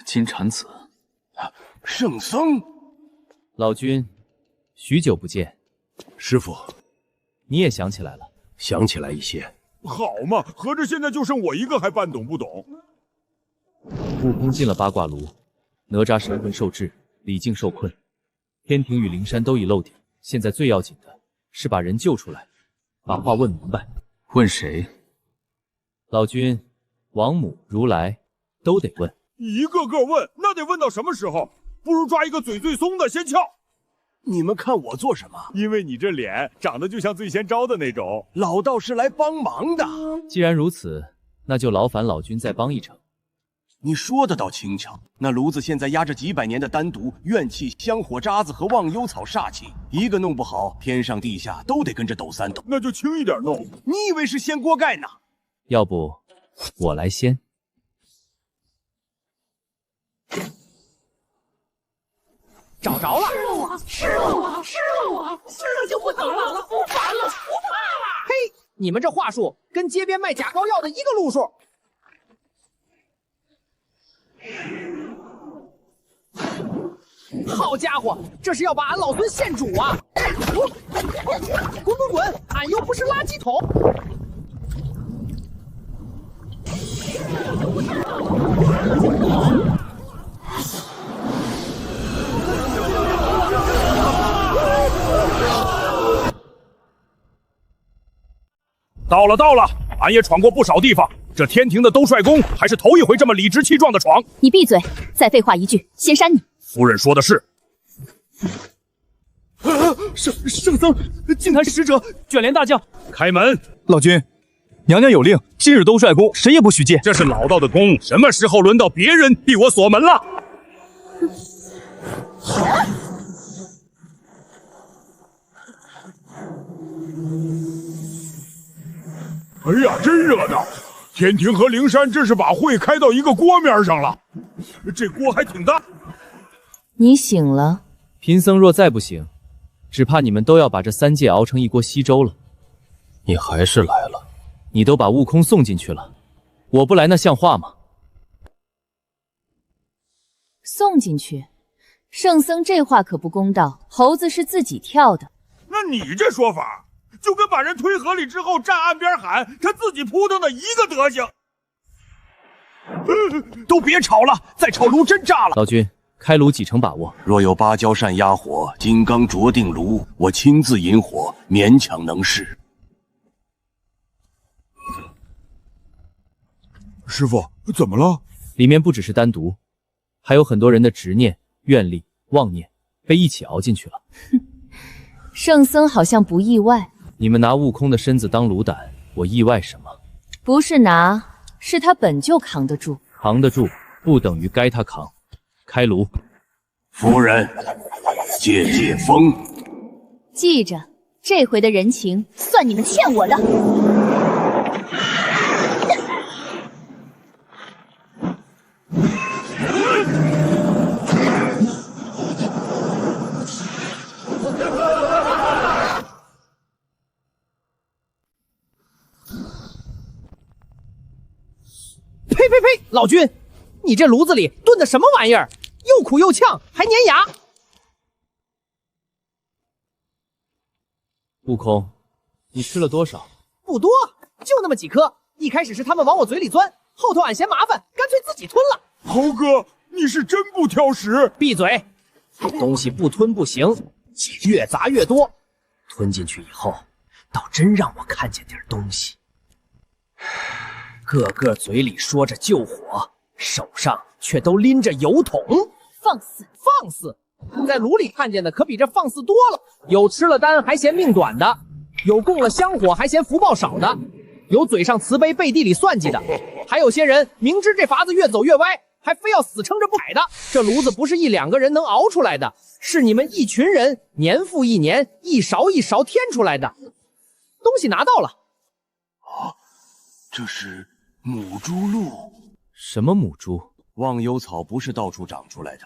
Speaker 4: 金蝉子，
Speaker 8: 圣僧，
Speaker 4: 老君，许久不见。
Speaker 9: 师傅，
Speaker 4: 你也想起来了？
Speaker 9: 想起来一些。
Speaker 3: 好嘛，合着现在就剩我一个还半懂不懂。
Speaker 4: 悟空进了八卦炉，哪吒神魂受制，李靖受困，天庭与灵山都已露底。现在最要紧的是把人救出来，把话问明白。问谁？老君、王母、如来都得问。
Speaker 3: 一个个问，那得问到什么时候？不如抓一个嘴最松的先撬。
Speaker 8: 你们看我做什么？
Speaker 3: 因为你这脸长得就像最先招的那种。
Speaker 8: 老道是来帮忙的。
Speaker 4: 既然如此，那就劳烦老君再帮一程。
Speaker 8: 你说的倒轻巧，那炉子现在压着几百年的丹毒、怨气、香火渣子和忘忧草煞气，一个弄不好，天上地下都得跟着抖三抖。
Speaker 15: 那就轻一点弄。
Speaker 8: 你以为是掀锅盖呢？
Speaker 4: 要不我来掀。
Speaker 2: 找着了！
Speaker 12: 吃了我！现在就不等了，不烦了，不怕了！
Speaker 2: 嘿，你们这话术跟街边卖假膏药的一个路数。好家伙，这是要把俺老孙献煮啊！滚！俺又不是垃圾桶。
Speaker 3: 到了，俺也闯过不少地方，这天庭的兜帅宫还是头一回这么理直气壮的闯。
Speaker 6: 你闭嘴！再废话一句，先扇你。
Speaker 3: 夫人说的是。
Speaker 11: 圣僧，净坛使者卷帘大将，
Speaker 3: 开门！
Speaker 11: 老君，娘娘有令，今日兜帅宫谁也不许进。
Speaker 3: 这是老道的宫，什么时候轮到别人替我锁门了？
Speaker 15: 哎呀，真热闹！天庭和灵山真是把会开到一个锅面上了，这锅还挺大。
Speaker 14: 你醒了，
Speaker 4: 贫僧若再不醒，只怕你们都要把这3界熬成一锅稀粥了。
Speaker 13: 你还是来了，
Speaker 4: 你都把悟空送进去了，我不来那像话吗？
Speaker 14: 送进去，圣僧这话可不公道。猴子是自己跳的，
Speaker 3: 那你这说法，就跟把人推河里之后站岸边喊他自己扑腾的一个德行。
Speaker 8: 都别吵了，再吵炉真炸了。
Speaker 4: 老君，开炉几成把握？
Speaker 8: 若有芭蕉扇压火，金刚着定炉，我亲自引火，勉强能事。
Speaker 15: 师傅，怎么了？
Speaker 4: 里面不只是丹毒，还有很多人的执念、愿力、妄念被一起熬进去了。
Speaker 14: 圣僧好像不意外。
Speaker 4: 你们拿悟空的身子当炉胆，我意外什么？
Speaker 14: 不是拿，是他本就扛得住。
Speaker 4: 扛得住不等于该他扛。开炉。
Speaker 8: 夫人，借风。
Speaker 6: 记着，这回的人情算你们欠我的。
Speaker 2: 呸！老君，你这炉子里炖的什么玩意儿？又苦又呛，还粘牙。
Speaker 4: 悟空，你吃了多少？
Speaker 2: 不多，就那么几颗。一开始是他们往我嘴里钻，后头俺嫌麻烦，干脆自己吞了。
Speaker 15: 猴哥，你是真不挑食！
Speaker 2: 闭嘴！东西不吞不行，越砸越多。吞进去以后，倒真让我看见点东西。个个嘴里说着救火，手上却都拎着油桶。放肆！在炉里看见的可比这放肆多了。有吃了丹还嫌命短的，有供了香火还嫌福报少的，有嘴上慈悲背地里算计的，还有些人明知这法子越走越歪，还非要死撑着不改的。这炉子不是1、2个人能熬出来的，是你们一群人年复一年，一勺一勺添出来的。东西拿到了。
Speaker 8: 这是母猪鹿。
Speaker 4: 什么母猪？
Speaker 8: 忘忧草不是到处长出来的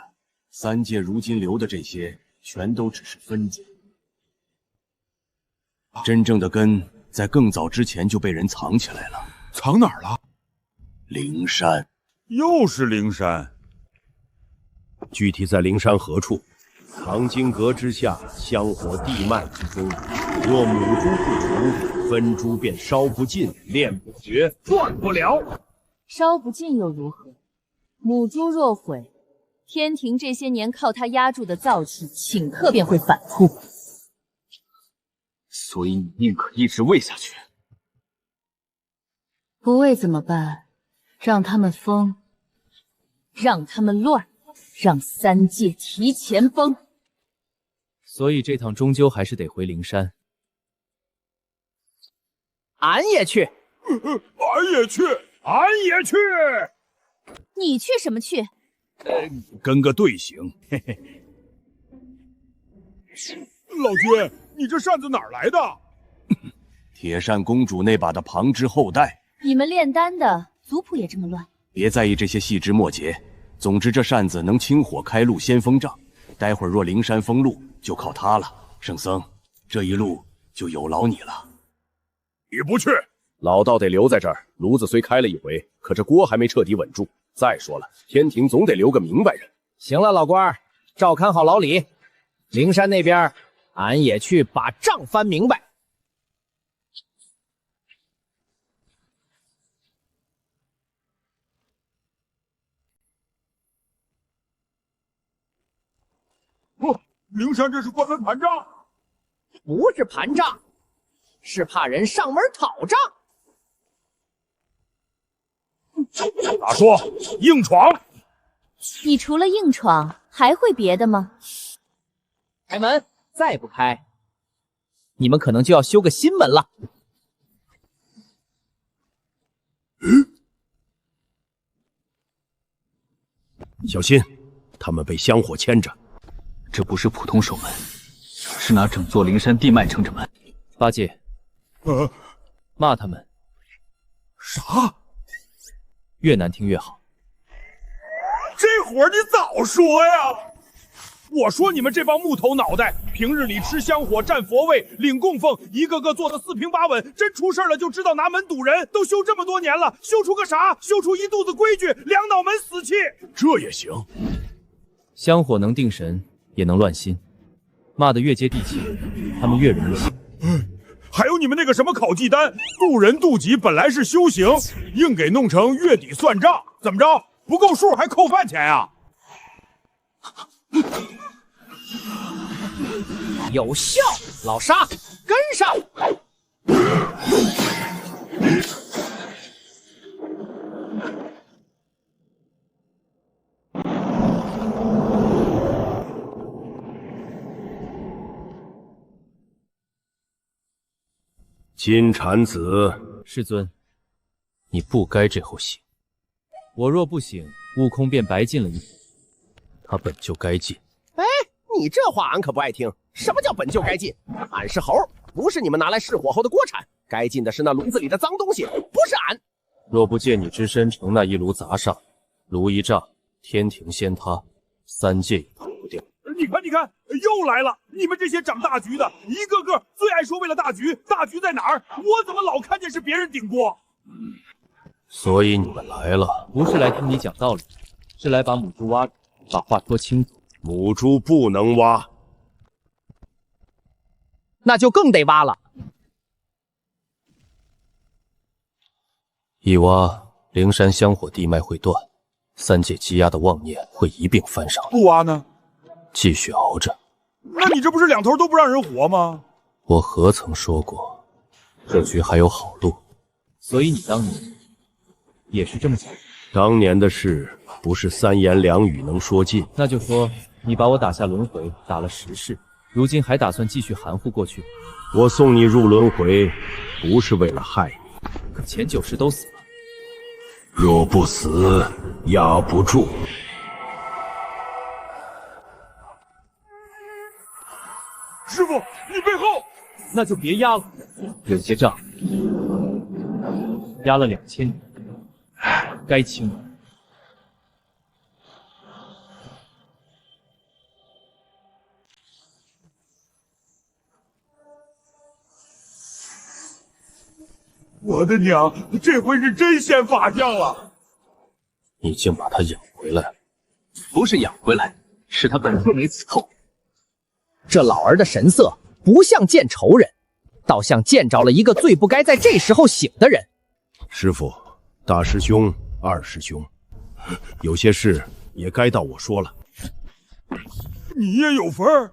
Speaker 8: ，3界如今留的这些，全都只是分支。真正的根在更早之前就被人藏起来了。
Speaker 15: 藏哪儿了？
Speaker 8: 灵山。
Speaker 3: 又是灵山。
Speaker 9: 具体在灵山何处？藏经阁之下，香火地脉之中。若母猪不除，分株便烧不尽，炼不绝，断不了。
Speaker 14: 烧不尽又如何？母猪若毁，天庭这些年靠它压住的燥气，顷刻便会反扑。
Speaker 13: 所以你宁可一直喂下去？
Speaker 14: 不喂怎么办？让他们疯，让他们乱，让3界提前崩。
Speaker 4: 所以这趟终究还是得回灵山。
Speaker 2: 俺也去。
Speaker 15: 俺也去。
Speaker 3: 俺也去。
Speaker 12: 你去什么去？
Speaker 3: 跟个队形。嘿嘿。老君，你这扇子哪儿来的？
Speaker 8: 铁扇公主那把的旁支后代。
Speaker 14: 你们炼丹的族谱也这么乱？
Speaker 8: 别在意这些细枝末节。总之，这扇子能清火开路，先锋杖。待会儿若灵山封路，就靠它了。圣僧，这一路就有劳你了。
Speaker 3: 你不去，
Speaker 9: 老道得留在这儿。炉子虽开了一回，可这锅还没彻底稳住。再说了，天庭总得留个明白人。
Speaker 2: 行了，老官，照看好老李。灵山那边，俺也去把账翻明白。
Speaker 3: 不，灵山这是关门盘账。
Speaker 2: 不是盘账，是怕人上门讨账。
Speaker 3: 咋说？硬闯！
Speaker 14: 你除了硬闯，还会别的吗？
Speaker 2: 开门，再不开，你们可能就要修个新门了。
Speaker 9: 小心，他们被香火牵着。
Speaker 4: 这不是普通守门，是拿整座灵山地脉撑着门。八戒，骂他们。
Speaker 3: 啥？
Speaker 4: 越难听越好。
Speaker 3: 这活你早说呀！我说你们这帮木头脑袋，平日里吃香火、占佛位、领供奉，一个个做的四平八稳，真出事了就知道拿门堵人。都修这么多年了，修出个啥？修出一肚子规矩，两脑门死气。这也行？
Speaker 4: 香火能定神，也能乱心。骂得越接地气，他们越容易信。
Speaker 3: 还有你们那个什么考绩单，渡人渡己本来是修行，硬给弄成月底算账，怎么着？不够数还扣饭钱呀？
Speaker 2: 有效，老沙，跟上！
Speaker 9: 金蝉子，
Speaker 4: 师尊，你不该这后醒。我若不醒，悟空便白进了一步。他本就该进。
Speaker 1: 哎，你这话俺可不爱听。什么叫本就该进？俺是猴，不是你们拿来试火候的锅铲。该进的是那炉子里的脏东西，不是俺。
Speaker 13: 若不借你之身盛那一炉杂煞，炉一炸，天庭掀塌，三界也逃不掉。
Speaker 3: 你看，又来了！你们这些掌大局的，一个个最爱说为了大局，大局在哪儿？我怎么老看见是别人顶锅？
Speaker 13: 所以你们来了，
Speaker 4: 不是来听你讲道理，是来把母猪挖住，把话说清楚。
Speaker 9: 母猪不能挖，
Speaker 2: 那就更得挖了。
Speaker 13: 一挖，灵山香火地脉会断，三界积压的妄念会一并翻上来。
Speaker 3: 不挖呢？
Speaker 13: 继续熬着。
Speaker 3: 那你这不是两头都不让人活吗？
Speaker 13: 我何曾说过，这局还有好路？
Speaker 4: 所以你当年也是这么想。
Speaker 9: 当年的事不是三言两语能说尽。
Speaker 4: 那就说你把我打下轮回，打了10世，如今还打算继续含糊过去？
Speaker 9: 我送你入轮回，不是为了害你。
Speaker 4: 可前9世都死了。
Speaker 9: 若不死，压不住。
Speaker 3: 师傅，你背后。
Speaker 4: 那就别压了。有些账压了2000年，该清了。
Speaker 3: 我的娘，这回是真现法相了！
Speaker 13: 你竟把他养回来了？
Speaker 4: 不是养回来，是他本就没死透。
Speaker 2: 这老儿的神色不像见仇人，倒像见着了一个最不该在这时候醒的人。
Speaker 9: 师父，大师兄、二师兄，有些事也该到我说了。
Speaker 3: 你也有份儿？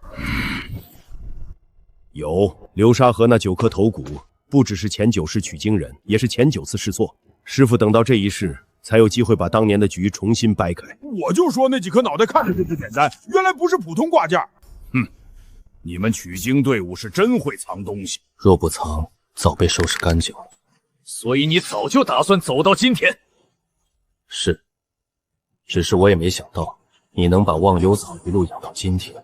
Speaker 9: 有，流沙河那9颗头骨，不只是前9世取经人，也是前9次试错。师父等到这一世，才有机会把当年的局重新掰开。
Speaker 3: 我就说那几颗脑袋看着就是简单，原来不是普通挂件。哼，你们取经队伍是真会藏东西。
Speaker 13: 若不藏，早被收拾干净了。所以你早就打算走到今天。
Speaker 16: 是，只是我也没想到你能把忘忧草一路养到今天。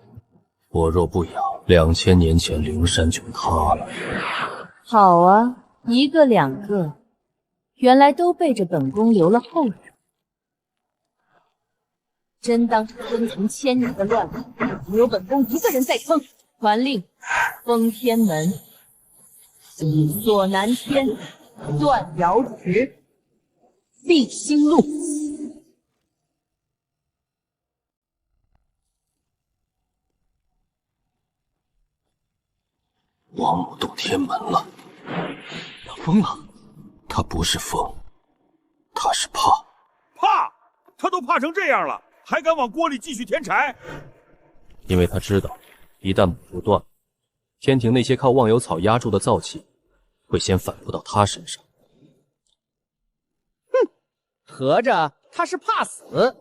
Speaker 16: 我若不养，2000年前灵山就塌了。
Speaker 14: 好啊，一个两个，原来都背着本宫留了后手。真当这吞腾千年的乱子，只有本宫一个人在撑。传令，封天门，锁南天，断瑶池，立星路。
Speaker 16: 王母动天门了，他疯了。他不是疯，他是怕。
Speaker 3: 怕？他都怕成这样了，还敢往锅里继续添柴？
Speaker 16: 因为他知道，一旦不断，天庭那些靠忘忧草压住的燥气，会先反扑到他身上。
Speaker 2: 哼，合着他是怕死。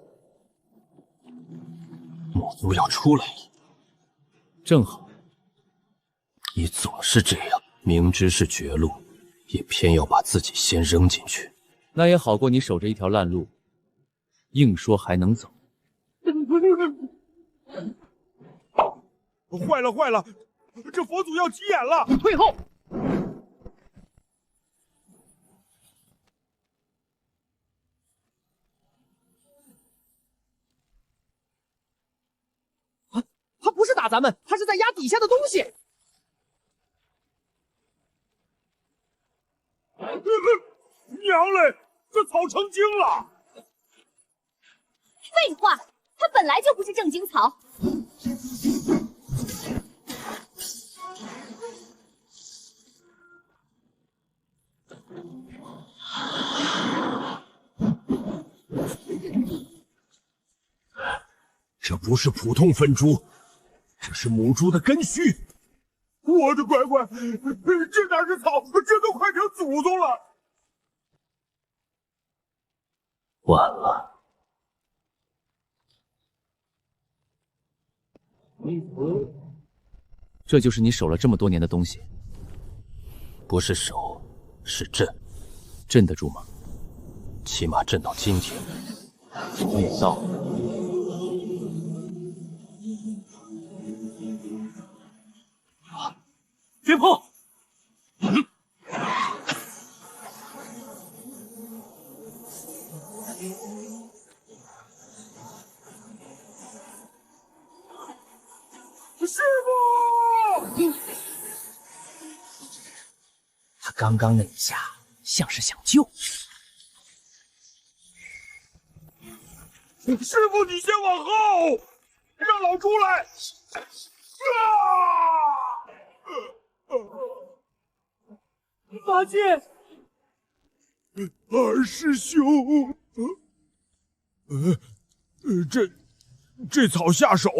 Speaker 16: 母族要出来了，正好。你总是这样，明知是绝路，也偏要把自己先扔进去。
Speaker 4: 那也好过你守着一条烂路，硬说还能走。
Speaker 3: 坏了坏了，这佛祖要急眼了！
Speaker 2: 退后！他不是打咱们，他是在压底下的东西。
Speaker 3: 娘嘞，这草成精了！
Speaker 6: 废话，它本来就不是正经草。
Speaker 9: 这不是普通分株，这是母猪的根须。
Speaker 3: 我的乖乖，这哪是草，这都快成祖宗了！
Speaker 16: 晚了。
Speaker 4: 这就是你守了这么多年的东西。
Speaker 16: 不是守，是镇。
Speaker 4: 镇得住吗？
Speaker 16: 起码镇到今天。
Speaker 4: 你到。
Speaker 3: 别碰！师傅！
Speaker 2: 他刚刚那一下像是想救。
Speaker 3: 师傅，你先往后，让老出来！
Speaker 2: 八戒，
Speaker 3: 二师兄，这草下手。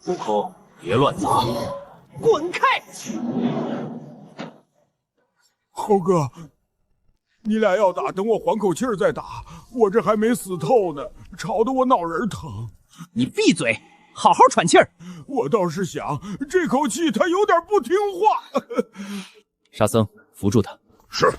Speaker 16: 悟空，别乱砸！
Speaker 2: 滚开！
Speaker 3: 猴哥，你俩要打，等我缓口气儿再打。我这还没死透呢，吵得我脑仁疼。
Speaker 2: 你闭嘴，好好喘气儿。
Speaker 3: 我倒是想，这口气他有点不听话。
Speaker 4: 沙僧，扶住他。
Speaker 3: 是。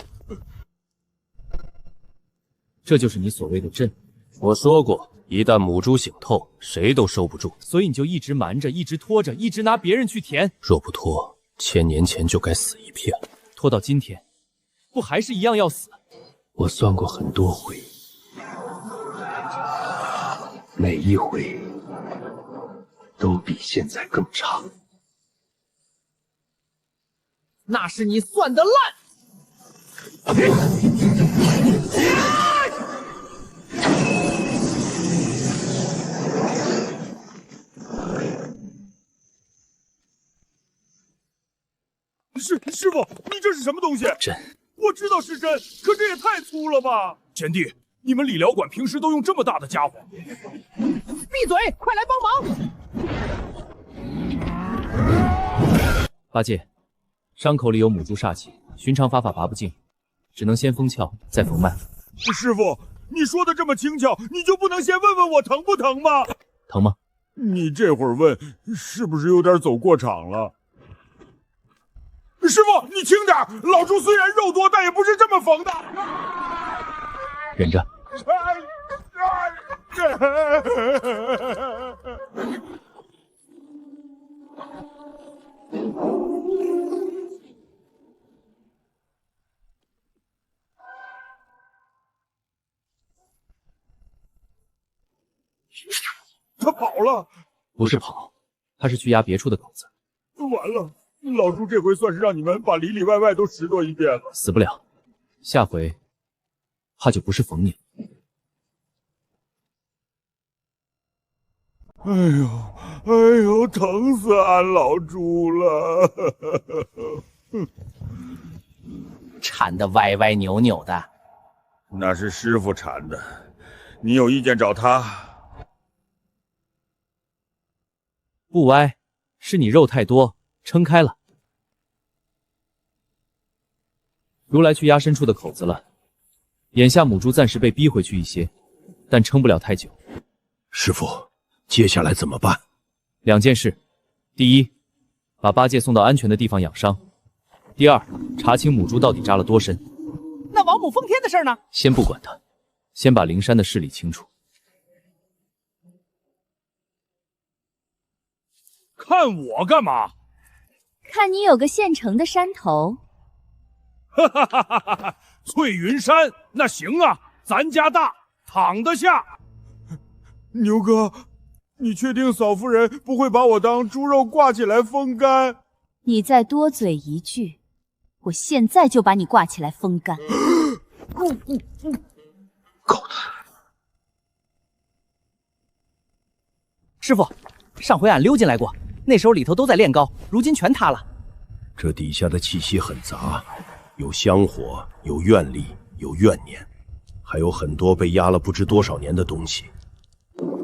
Speaker 4: 这就是你所谓的镇。
Speaker 16: 我说过，一旦母猪醒透，谁都收不住。
Speaker 4: 所以你就一直瞒着，一直拖着，一直拿别人去填。
Speaker 16: 若不拖，1000年前就该死一片。
Speaker 4: 拖到今天，不还是一样要死？
Speaker 9: 我算过很多回，每一回都比现在更长。
Speaker 2: 那是你算得烂。
Speaker 3: 师傅，你这是什么东西？
Speaker 16: 针。
Speaker 3: 我知道是针，可这也太粗了吧！贤弟，你们理疗馆平时都用这么大的家伙？
Speaker 2: 闭嘴！快来帮忙！
Speaker 4: 八戒，伤口里有母猪煞气，寻常法拔不净，只能先封窍，再缝脉。
Speaker 3: 师傅，你说的这么轻巧，你就不能先问问我疼不疼吗？
Speaker 4: 疼吗？
Speaker 3: 你这会儿问，是不是有点走过场了？师傅，你轻点，老猪虽然肉多，但也不是这么缝的。
Speaker 4: 忍着。
Speaker 3: 他跑了？
Speaker 4: 不是跑，他是去压别处的口子。
Speaker 3: 完了，老猪这回算是让你们把里里外外都拾掇一遍了。
Speaker 4: 死不了，下回怕就不是缝你了。
Speaker 3: 哎呦，疼死俺老猪了！
Speaker 1: 缠得歪歪扭扭的，
Speaker 3: 那是师傅缠的，你有意见找他。
Speaker 4: 不歪，是你肉太多，撑开了。如来去压深处的口子了，眼下母猪暂时被逼回去一些，但撑不了太久。
Speaker 9: 师傅，接下来怎么办
Speaker 4: ？2件事：第一，把八戒送到安全的地方养伤；第二，查清母猪到底扎了多深。
Speaker 2: 那王母封天的事呢？
Speaker 4: 先不管他，先把灵山的事理清楚。
Speaker 3: 看我干嘛？
Speaker 12: 看你有个现成的山头。
Speaker 3: 哈哈哈哈哈！翠云山那行啊，咱家大，躺得下。牛哥，你确定嫂夫人不会把我当猪肉挂起来风干？
Speaker 12: 你再多嘴一句，我现在就把你挂起来风干。
Speaker 2: 狗子！师傅，上回俺溜进来过，那时候里头都在炼膏，如今全塌了。
Speaker 9: 这底下的气息很杂，有香火，有愿力，有怨念，还有很多被压了不知多少年的东西。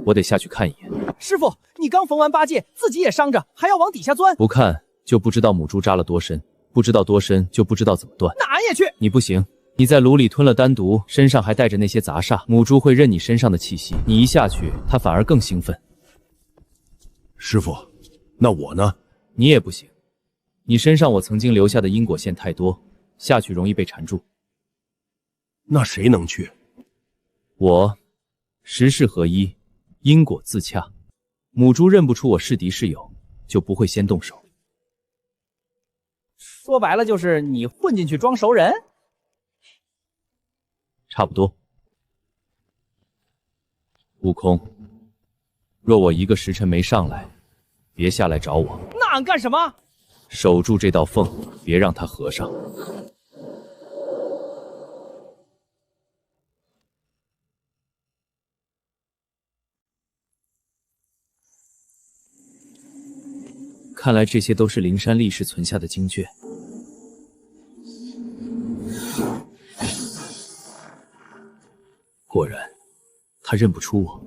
Speaker 4: 我得下去看一眼。
Speaker 2: 师傅，你刚缝完八戒，自己也伤着，还要往底下钻？
Speaker 4: 不看就不知道母猪扎了多深，不知道多深就不知道怎么断。
Speaker 2: 那俺也去。
Speaker 4: 你不行，你在炉里吞了丹毒，身上还带着那些杂煞，母猪会认你身上的气息，你一下去，它反而更兴奋。
Speaker 9: 师傅，那我呢？
Speaker 4: 你也不行，你身上我曾经留下的因果线太多，下去容易被缠住。
Speaker 9: 那谁能去？
Speaker 4: 我，十事合一，因果自洽。母猪认不出我是敌是友，就不会先动手。
Speaker 2: 说白了就是你混进去装熟人？
Speaker 4: 差不多。悟空，若我1个时辰没上来，别下来找我。
Speaker 2: 那俺干什么？
Speaker 4: 守住这道缝，别让它合上。看来这些都是灵山历史存下的经卷。果然，他认不出我。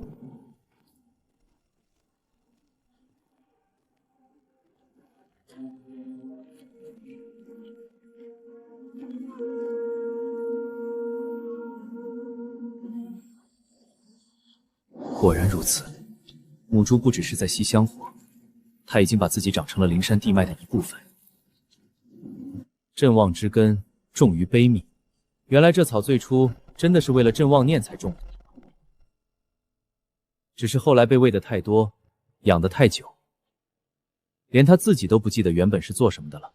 Speaker 4: 果然如此，母猪不只是在吸香火，它已经把自己长成了灵山地脉的一部分。镇旺之根重于悲悯，原来这草最初真的是为了镇旺念才种的，只是后来被喂得太多，养得太久，连他自己都不记得原本是做什么的了。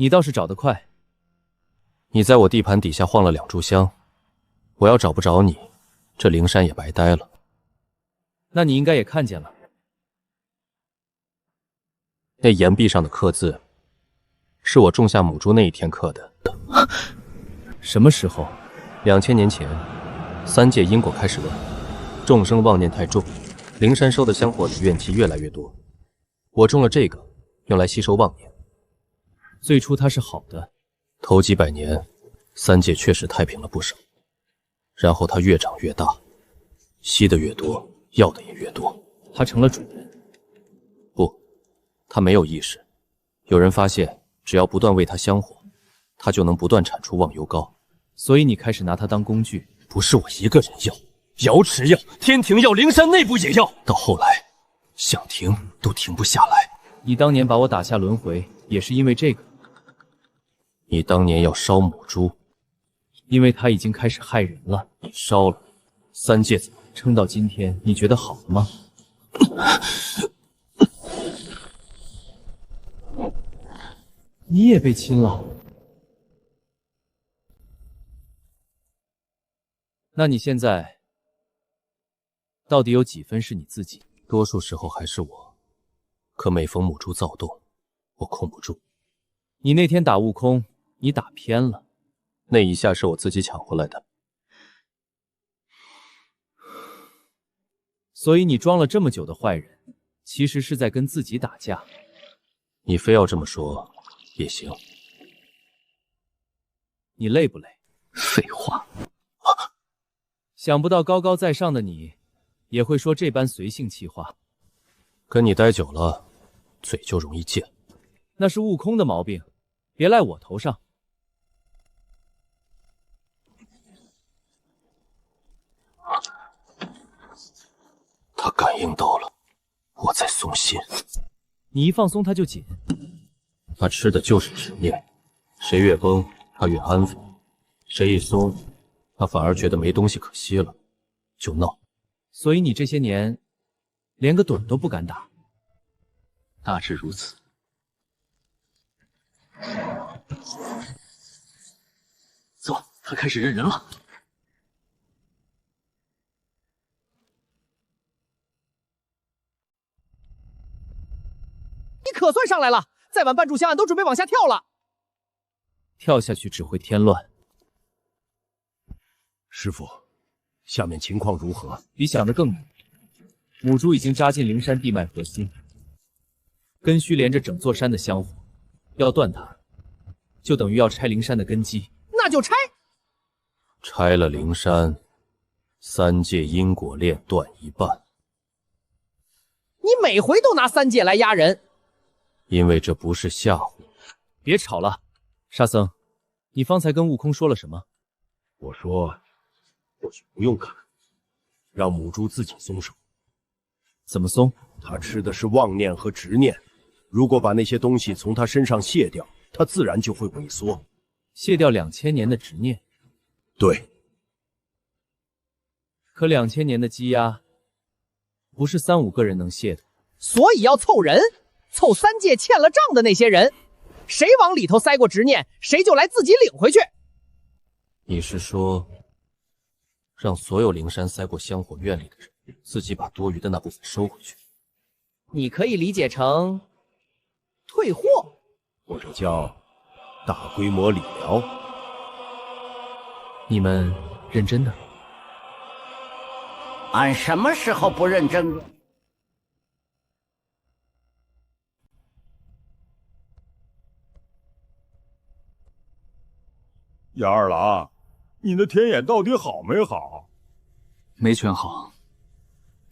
Speaker 4: 你倒是找得快。
Speaker 16: 你在我地盘底下晃了2炷香，我要找不着你，这灵山也白待了。
Speaker 4: 那你应该也看见了，
Speaker 16: 那岩壁上的刻字，是我种下母猪那一天刻的。
Speaker 4: 什么时候
Speaker 16: ？2000年前，3界因果开始乱，众生妄念太重，灵山收的香火里怨气越来越多。我种了这个，用来吸收妄念。
Speaker 4: 最初它是好的，
Speaker 16: 头几百年，3界确实太平了不少。然后它越长越大，吸的越多，要的也越多。
Speaker 4: 他成了主人？
Speaker 16: 不，他没有意识。有人发现，只要不断喂他香火，他就能不断产出忘忧膏。
Speaker 4: 所以你开始拿它当工具？
Speaker 16: 不是我一个人要，瑶池要，天庭要，灵山内部也要。到后来，想停都停不下来。
Speaker 4: 你当年把我打下轮回，也是因为这个？
Speaker 16: 你当年要烧母猪，
Speaker 4: 因为他已经开始害人了。
Speaker 16: 你烧了，3界怎么
Speaker 4: 撑到今天？你觉得好了吗？你也被亲了？那你现在到底有几分是你自己？
Speaker 16: 多数时候还是我，可每逢母猪躁动，我控不住。
Speaker 4: 你那天打悟空，你打偏了。
Speaker 16: 那一下是我自己抢回来的。
Speaker 4: 所以你装了这么久的坏人，其实是在跟自己打架。
Speaker 16: 你非要这么说也行。
Speaker 4: 你累不累？
Speaker 16: 废话。
Speaker 4: 想不到高高在上的你，也会说这般随性气话。
Speaker 16: 跟你待久了，嘴就容易贱。
Speaker 4: 那是悟空的毛病，别赖我头上。
Speaker 16: 他感应到了，我在松懈。
Speaker 4: 你一放松他就紧。
Speaker 16: 他吃的就是执念，谁越绷他越安分，谁一松他反而觉得没东西可吸了，就闹。
Speaker 4: 所以你这些年连个盹都不敢打。
Speaker 16: 大致如此。走，他开始认人了。
Speaker 2: 你可算上来了，再晚半炷香，俺都准备往下跳了。
Speaker 4: 跳下去只会添乱。
Speaker 9: 师傅，下面情况如何？
Speaker 4: 比想的更难。母猪已经扎进灵山地脉核心，根须连着整座山的香火，要断它，就等于要拆灵山的根基。
Speaker 2: 那就拆。
Speaker 16: 拆了灵山，3界因果链断一半。
Speaker 2: 你每回都拿3界来压人，
Speaker 16: 因为这不是吓唬。
Speaker 4: 别吵了，沙僧，你方才跟悟空说了什么？
Speaker 9: 我说，或许不用砍，让母猪自己松手。
Speaker 4: 怎么松？
Speaker 9: 他吃的是妄念和执念，如果把那些东西从他身上卸掉，他自然就会萎缩。
Speaker 4: 卸掉2000年的执念。
Speaker 9: 对。
Speaker 4: 可2000年的积压，不是3、5个人能卸的。
Speaker 2: 所以要凑人，凑3界欠了账的那些人，谁往里头塞过执念，谁就来自己领回去。
Speaker 16: 你是说，让所有灵山塞过香火院里的人，自己把多余的那部分收回去？
Speaker 2: 你可以理解成退货，
Speaker 9: 或者叫大规模理疗。
Speaker 4: 你们认真的？
Speaker 1: 俺什么时候不认真？
Speaker 3: 杨二郎，你的天眼到底好没好？
Speaker 4: 没全好，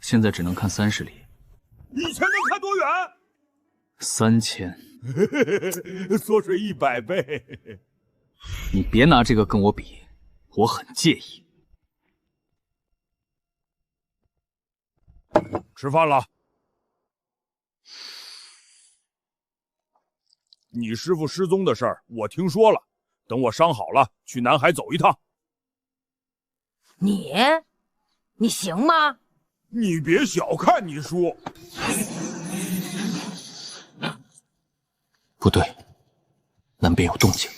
Speaker 4: 现在只能看30里。
Speaker 3: 以前能看多远
Speaker 4: ？3000。
Speaker 3: 缩水100倍。
Speaker 4: 你别拿这个跟我比，我很介意。
Speaker 3: 吃饭了。你师父失踪的事儿，我听说了。等我伤好了，去南海走一趟。
Speaker 10: 你行吗？
Speaker 3: 你别小看你叔。
Speaker 16: 不对，南边有动静。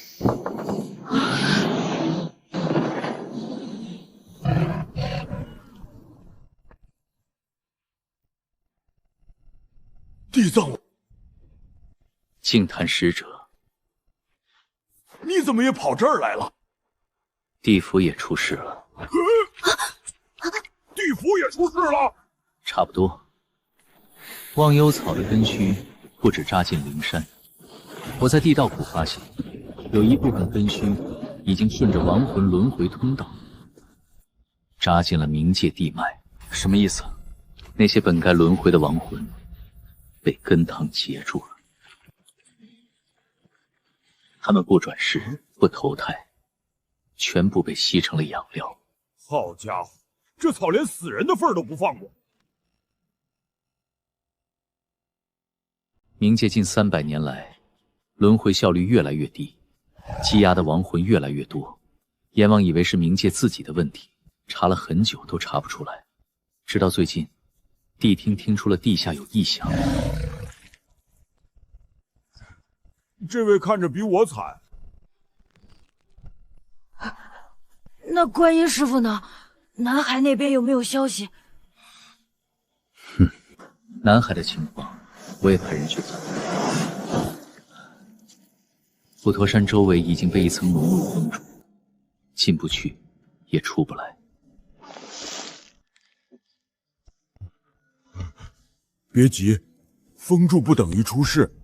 Speaker 3: 地藏，
Speaker 4: 净坛使者。
Speaker 3: 你怎么也跑这儿来了？
Speaker 4: 地府也出事了。
Speaker 3: 地府也出事了？
Speaker 4: 差不多。忘忧草的根须不止扎进灵山，我在地道谷发现，有一部分根须已经顺着亡魂轮回通道扎进了冥界地脉。什么意思？那些本该轮回的亡魂被根堂截住了，他们不转世，不投胎，全部被吸成了养料。
Speaker 3: 好家伙，这草连死人的份儿都不放过！
Speaker 4: 冥界近300年来，轮回效率越来越低，积压的亡魂越来越多。阎王以为是冥界自己的问题，查了很久都查不出来，直到最近，谛听听出了地下有异响。
Speaker 3: 这位看着比我惨。
Speaker 10: 那观音师傅呢？南海那边有没有消息？
Speaker 4: 南海的情况，我也派人去看。普陀山周围已经被一层浓雾封住，进不去，也出不来。
Speaker 3: 别急，封住不等于出事，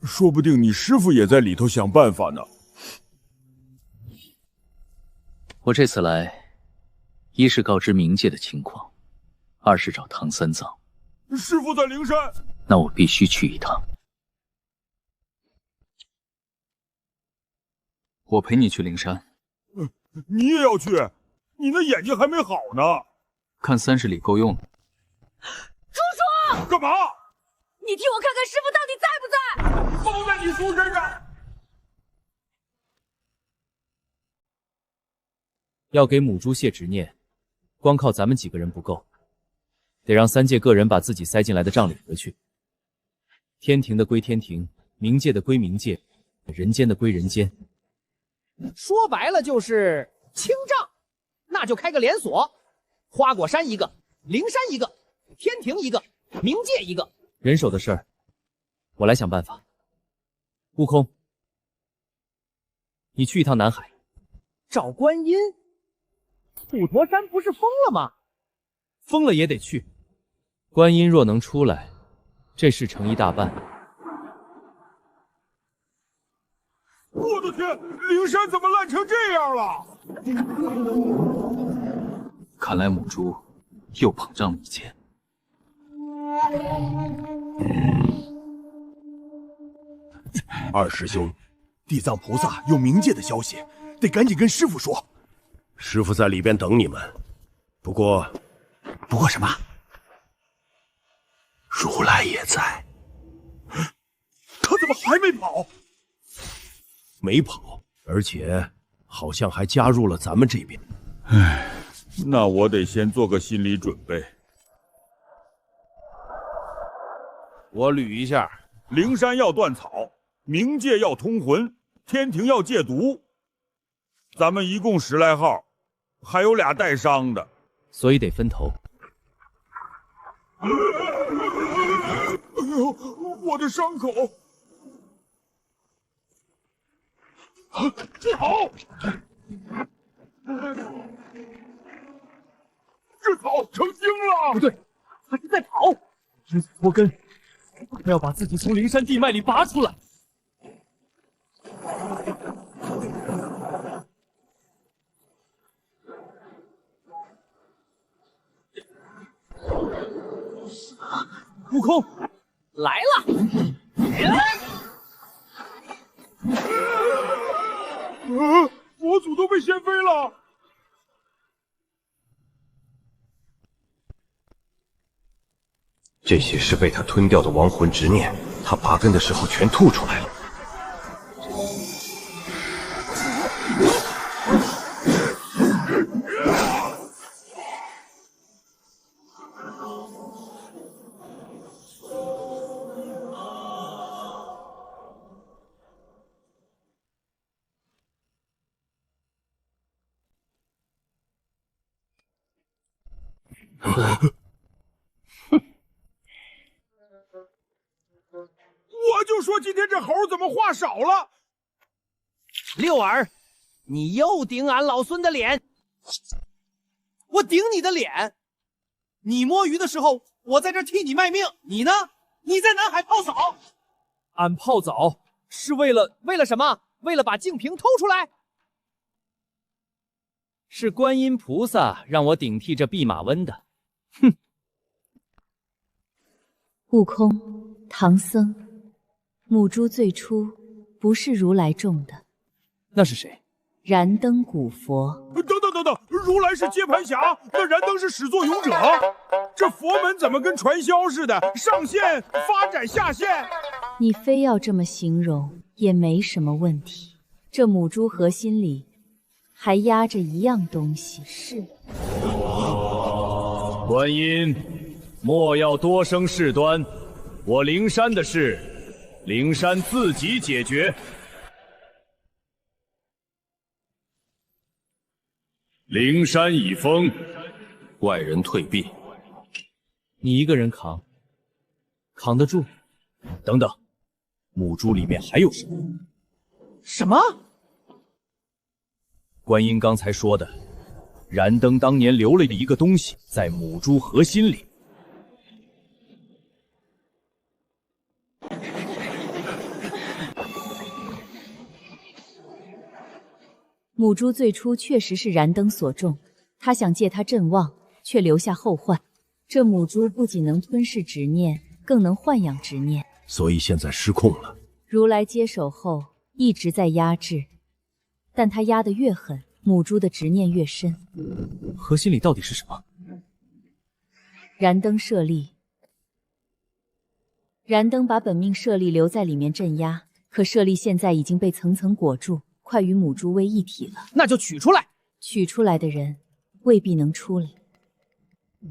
Speaker 3: 说不定你师傅也在里头想办法呢。
Speaker 4: 我这次来，一是告知冥界的情况，二是找唐三藏。
Speaker 3: 师傅在灵山，
Speaker 4: 那我必须去一趟。我陪你去灵山。
Speaker 3: 你也要去？你那眼睛还没好呢。
Speaker 4: 看30里够用了。
Speaker 12: 叔叔，
Speaker 3: 干嘛？
Speaker 12: 你替我看看师傅到底在不在？
Speaker 3: 包在你叔身上。
Speaker 11: 要给母猪卸执念，光靠咱们几个人不够，得让3界各人把自己塞进来的账领回去。天庭的归天庭，冥界的归冥界，人间的归人间。
Speaker 2: 说白了就是清账，那就开个连锁，花果山一个，灵山一个，天庭一个，冥界一个。
Speaker 11: 人手的事儿，我来想办法。悟空，你去一趟南海，
Speaker 2: 找观音。普陀山不是封了吗？
Speaker 11: 封了也得去。观音若能出来，这事成一大半。
Speaker 3: 我的天，灵山怎么烂成这样了？
Speaker 4: 看来母猪又膨胀了一截。
Speaker 15: 二师兄，地藏菩萨有冥界的消息，得赶紧跟师傅说。
Speaker 9: 师傅在里边等你们。不过
Speaker 15: 什么？如来也在。他怎么还没跑？
Speaker 9: 没跑，而且好像还加入了咱们这边。
Speaker 3: 唉，那我得先做个心理准备。我捋一下：灵山要断草，冥界要通魂，天庭要戒毒。咱们一共10来号，还有俩带伤的，
Speaker 11: 所以得分头。
Speaker 3: 哎呦，我的伤口！治好！这草成精了！
Speaker 11: 不对，他是在跑，只死脱根，他要把自己从灵山地脉里拔出来。
Speaker 2: 悟空，来了！
Speaker 3: 佛祖都被掀飞了！
Speaker 8: 这些是被他吞掉的亡魂执念，他拔根的时候全吐出来了。
Speaker 3: 我就说今天这猴怎么话少了？
Speaker 2: 六儿，你又顶俺老孙的脸！
Speaker 5: 我顶你的脸！你摸鱼的时候，我在这替你卖命，你呢？你在南海泡澡。
Speaker 11: 俺泡澡是为了什么？为了把净瓶偷出来？是观音菩萨让我顶替这弼马温的。
Speaker 2: 哼！
Speaker 10: 悟空，唐僧，母猪最初不是如来种的，
Speaker 11: 那是谁？
Speaker 10: 燃灯古佛。
Speaker 3: 等，如来是接盘侠，那燃灯是始作俑者。这佛门怎么跟传销似的，上线发展下线？
Speaker 10: 你非要这么形容也没什么问题。这母猪核心里还压着一样东西，是
Speaker 13: 观音，莫要多生事端，我灵山的事，灵山自己解决。灵山已封，
Speaker 16: 外人退避。
Speaker 11: 你一个人扛得住？
Speaker 3: 等等，母猪里面还有什么？
Speaker 2: 什么？
Speaker 3: 观音刚才说的，燃灯当年留了一个东西在母猪核心里。
Speaker 10: 母猪最初确实是燃灯所种，他想借它镇旺，却留下后患。这母猪不仅能吞噬执念，更能豢养执念，
Speaker 9: 所以现在失控了。
Speaker 10: 如来接手后一直在压制，但他压得越狠，母猪的执念越深。
Speaker 11: 核心里到底是什么？
Speaker 10: 燃灯舍利。燃灯把本命舍利留在里面镇压，可舍利现在已经被层层裹住，快与母猪为一体了。
Speaker 2: 那就取出来。
Speaker 10: 取出来的人未必能出来。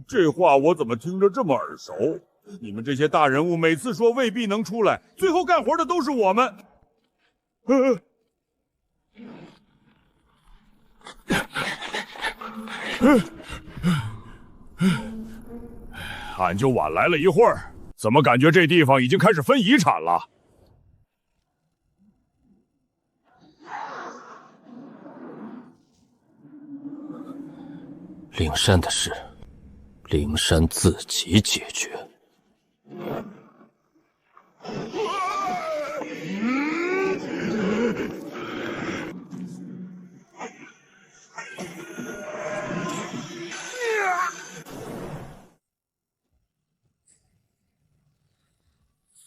Speaker 3: 这话我怎么听着这么耳熟？你们这些大人物每次说未必能出来，最后干活的都是我们。俺就晚来了一会儿，怎么感觉这地方已经开始分遗产了？
Speaker 16: 灵山的事，灵山自己解决。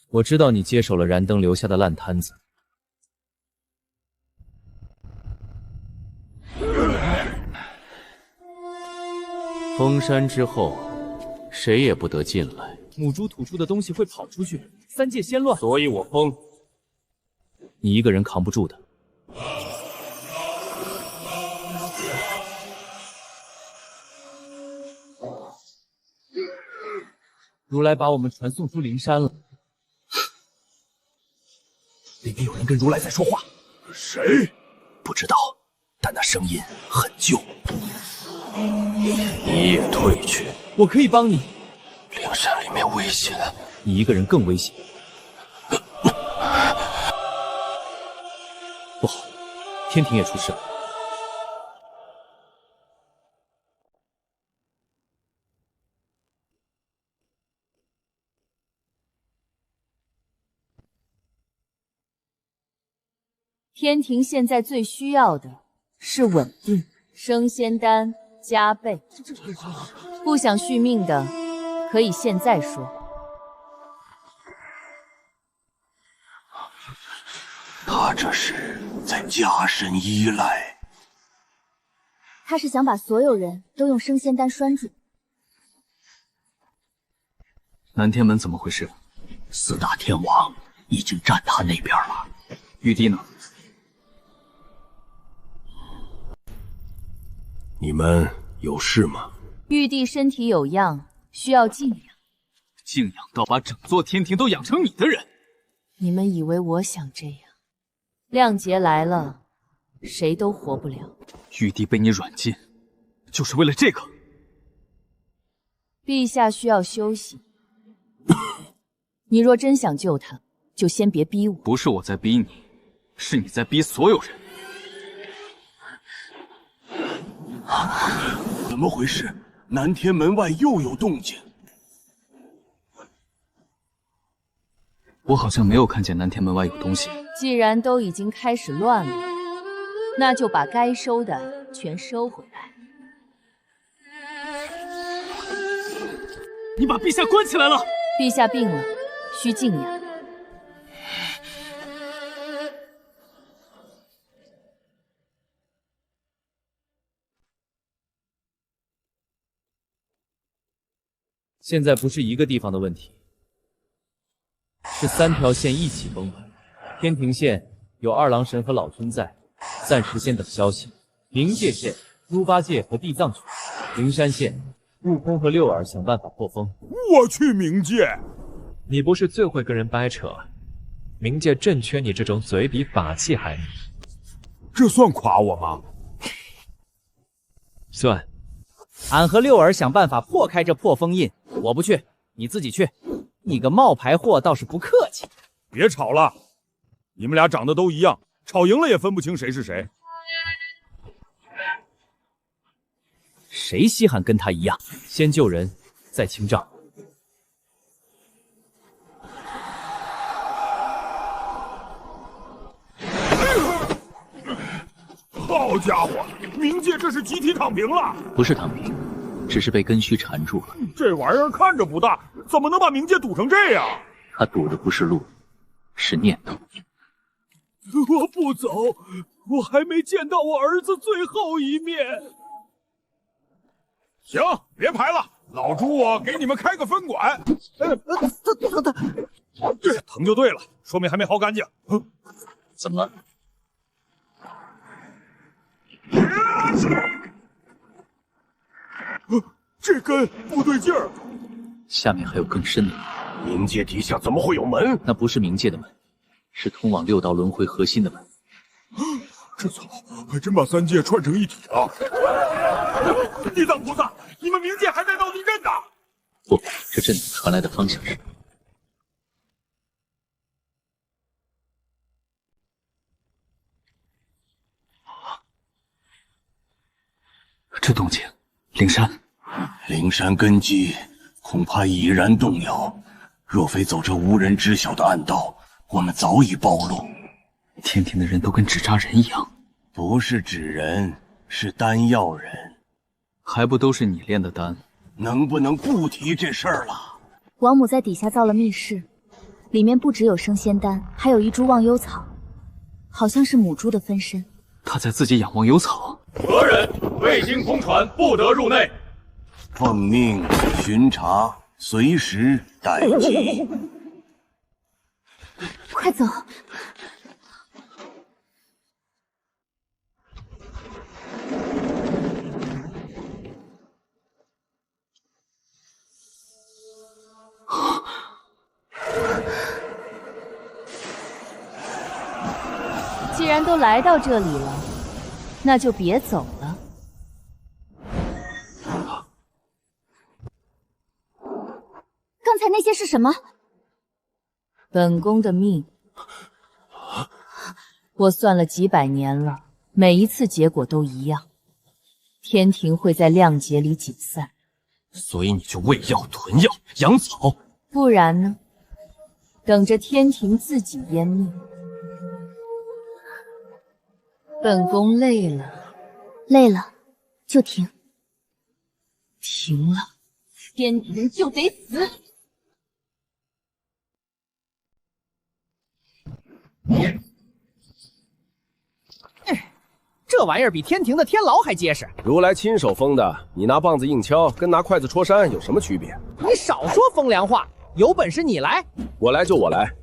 Speaker 11: 我知道你接手了燃灯留下的烂摊子。
Speaker 13: 封山之后，谁也不得进来。
Speaker 11: 母猪吐出的东西会跑出去，三界先乱。
Speaker 13: 所以我封。
Speaker 11: 你一个人扛不住的。如来把我们传送出灵山了。
Speaker 9: 里面有人跟如来在说话。
Speaker 3: 谁？
Speaker 9: 不知道，但那声音很旧。
Speaker 16: 你也退去，
Speaker 11: 我可以帮你。
Speaker 16: 灵山里面危险，
Speaker 11: 你一个人更危险。不好，天庭也出事了。
Speaker 10: 天庭现在最需要的是稳定，升仙丹加倍。不想续命的，可以现在说。
Speaker 8: 他这是在加深依赖。
Speaker 12: 他是想把所有人都用升仙丹拴住。
Speaker 16: 南天门怎么回事？
Speaker 7: 四大天王已经站他那边了。
Speaker 16: 玉帝呢？
Speaker 9: 你们有事吗？
Speaker 10: 玉帝身体有恙，需要静养。
Speaker 16: 静养到把整座天庭都养成你的人？
Speaker 10: 你们以为我想这样？亮劫来了，谁都活不了。
Speaker 16: 玉帝被你软禁，就是为了这个？
Speaker 10: 陛下需要休息。你若真想救他，就先别逼我。
Speaker 16: 不是我在逼你，是你在逼所有人。
Speaker 8: 怎么回事？南天门外又有动静。
Speaker 16: 我好像没有看见南天门外有东西。
Speaker 10: 既然都已经开始乱了，那就把该收的全收回来。
Speaker 4: 你把陛下关起来了。
Speaker 10: 陛下病了，需静养。
Speaker 11: 现在不是一个地方的问题，是3条线一起崩盘。天庭线有二郎神和老君在，暂时先等消息。冥界线，猪八戒和地藏去。灵山县，悟空和六耳想办法破风。
Speaker 3: 我去冥界！
Speaker 17: 你不是最会跟人掰扯，冥界正缺你这种嘴比法器还密。
Speaker 3: 这算夸我吗？
Speaker 17: 算。
Speaker 2: 俺和六耳想办法破开这破封印，我不去，你自己去。你个冒牌货倒是不客气。
Speaker 3: 别吵了，你们俩长得都一样，吵赢了也分不清谁是谁。
Speaker 11: 谁稀罕跟他一样？先救人，再清账。
Speaker 3: 好家伙，冥界这是集体躺平了！
Speaker 4: 不是躺平，只是被根须缠住了。
Speaker 3: 这玩意儿看着不大，怎么能把冥界堵成这样？
Speaker 4: 他堵的不是路，是念头。
Speaker 15: 我不走，我还没见到我儿子最后一面。
Speaker 3: 行，别排了，老朱我给你们开个分馆。疼就对了，说明还没薅干净。
Speaker 4: 怎么了？
Speaker 3: 这根不对劲儿。
Speaker 4: 下面还有更深的。
Speaker 9: 冥界底下怎么会有门？
Speaker 4: 那不是冥界的门，是通往6道轮回核心的门。
Speaker 3: 这草还真把3界串成一体了。地藏菩萨，你们冥界还在闹地震呢？
Speaker 4: 不，这震动传来的方向是……这动静，灵山，
Speaker 8: 灵山根基恐怕已然动摇。若非走这无人知晓的暗道，我们早已暴露。
Speaker 4: 天庭的人都跟纸扎人一样，
Speaker 8: 不是纸人，是丹药人。
Speaker 4: 还不都是你炼的丹？
Speaker 8: 能不能不提这事儿了？
Speaker 10: 王母在底下造了密室，里面不只有升仙丹，还有一株忘忧草，好像是母猪的分身。
Speaker 4: 他在自己养忘忧草。
Speaker 13: 何人未经空传，不得入内。
Speaker 8: 奉命巡查，随时待机。
Speaker 10: 快走！既然都来到这里了，那就别走了。刚才那些是什么？本宫的命。我算了几百年了，每一次结果都一样。天庭会在亮劫里解散。
Speaker 16: 所以你就喂药、囤药、养草，
Speaker 10: 不然呢？等着天庭自己湮灭。本宫累了，累了就停，停了，天庭就得死。
Speaker 2: 这玩意儿比天庭的天牢还结实。
Speaker 9: 如来亲手封的，你拿棒子硬敲，跟拿筷子戳山有什么区别？
Speaker 2: 你少说风凉话，有本事你来！
Speaker 9: 我来就我来。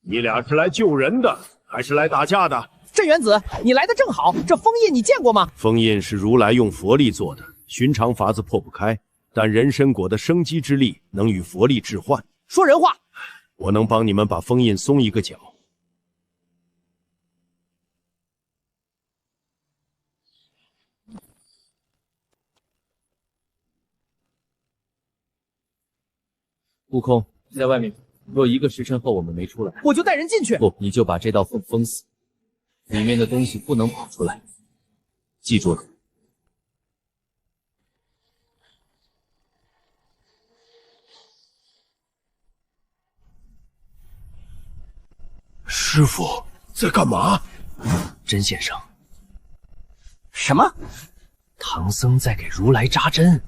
Speaker 9: 你俩是来救人的，还是来打架的？
Speaker 2: 镇元子，你来的正好。这封印你见过吗？
Speaker 9: 封印是如来用佛力做的，寻常法子破不开。但人参果的生机之力能与佛力置换。
Speaker 2: 说人话！
Speaker 9: 我能帮你们把封印松一个角。
Speaker 11: 悟空在外面，若1个时辰后我们没出来，
Speaker 2: 我就带人进去。
Speaker 11: 不，你就把这道缝封死，里面的东西不能跑出来，记住了。
Speaker 9: 师傅，在干嘛？
Speaker 7: 甄先生，
Speaker 1: 什么？
Speaker 7: 唐僧在给如来扎针。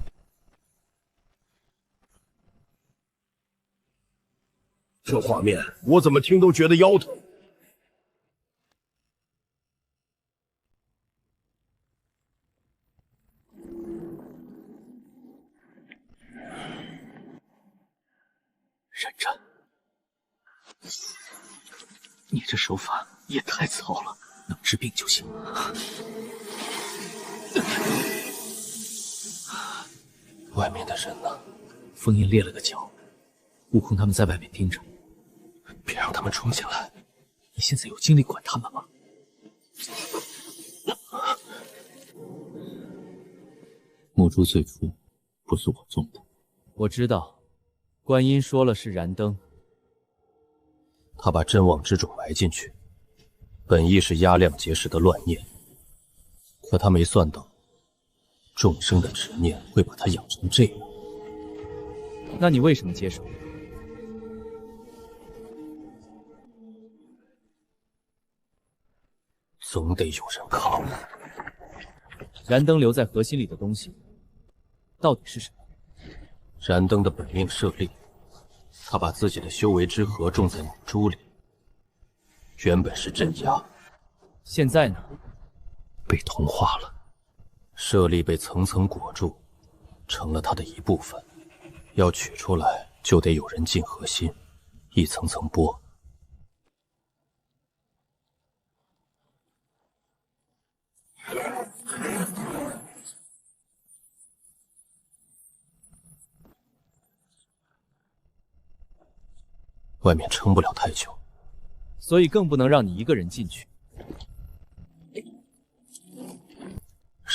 Speaker 9: 这画面我怎么听都觉得腰疼。
Speaker 7: 忍着，你这手法也太糙了，能治病就行。外面的人呢？封印裂了个角，悟空他们在外面盯着，别让他们冲进来。你现在有精力管他们吗？
Speaker 4: 母猪最初不是我种的，
Speaker 11: 我知道，观音说了是燃灯，
Speaker 16: 他把镇旺之种埋进去，本意是压亮结时的乱念，可他没算到众生的执念会把他养成这样。
Speaker 11: 那你为什么接手？
Speaker 16: 总得有人扛。
Speaker 11: 燃灯留在核心里的东西，到底是什么？
Speaker 16: 燃灯的本命舍利，他把自己的修为之核种在母猪里，原本是镇压，
Speaker 11: 现在呢？
Speaker 16: 被同化了。舍利被层层裹住，成了它的一部分。要取出来，就得有人进核心，一层层剥。外面撑不了太久，
Speaker 11: 所以更不能让你一个人进去。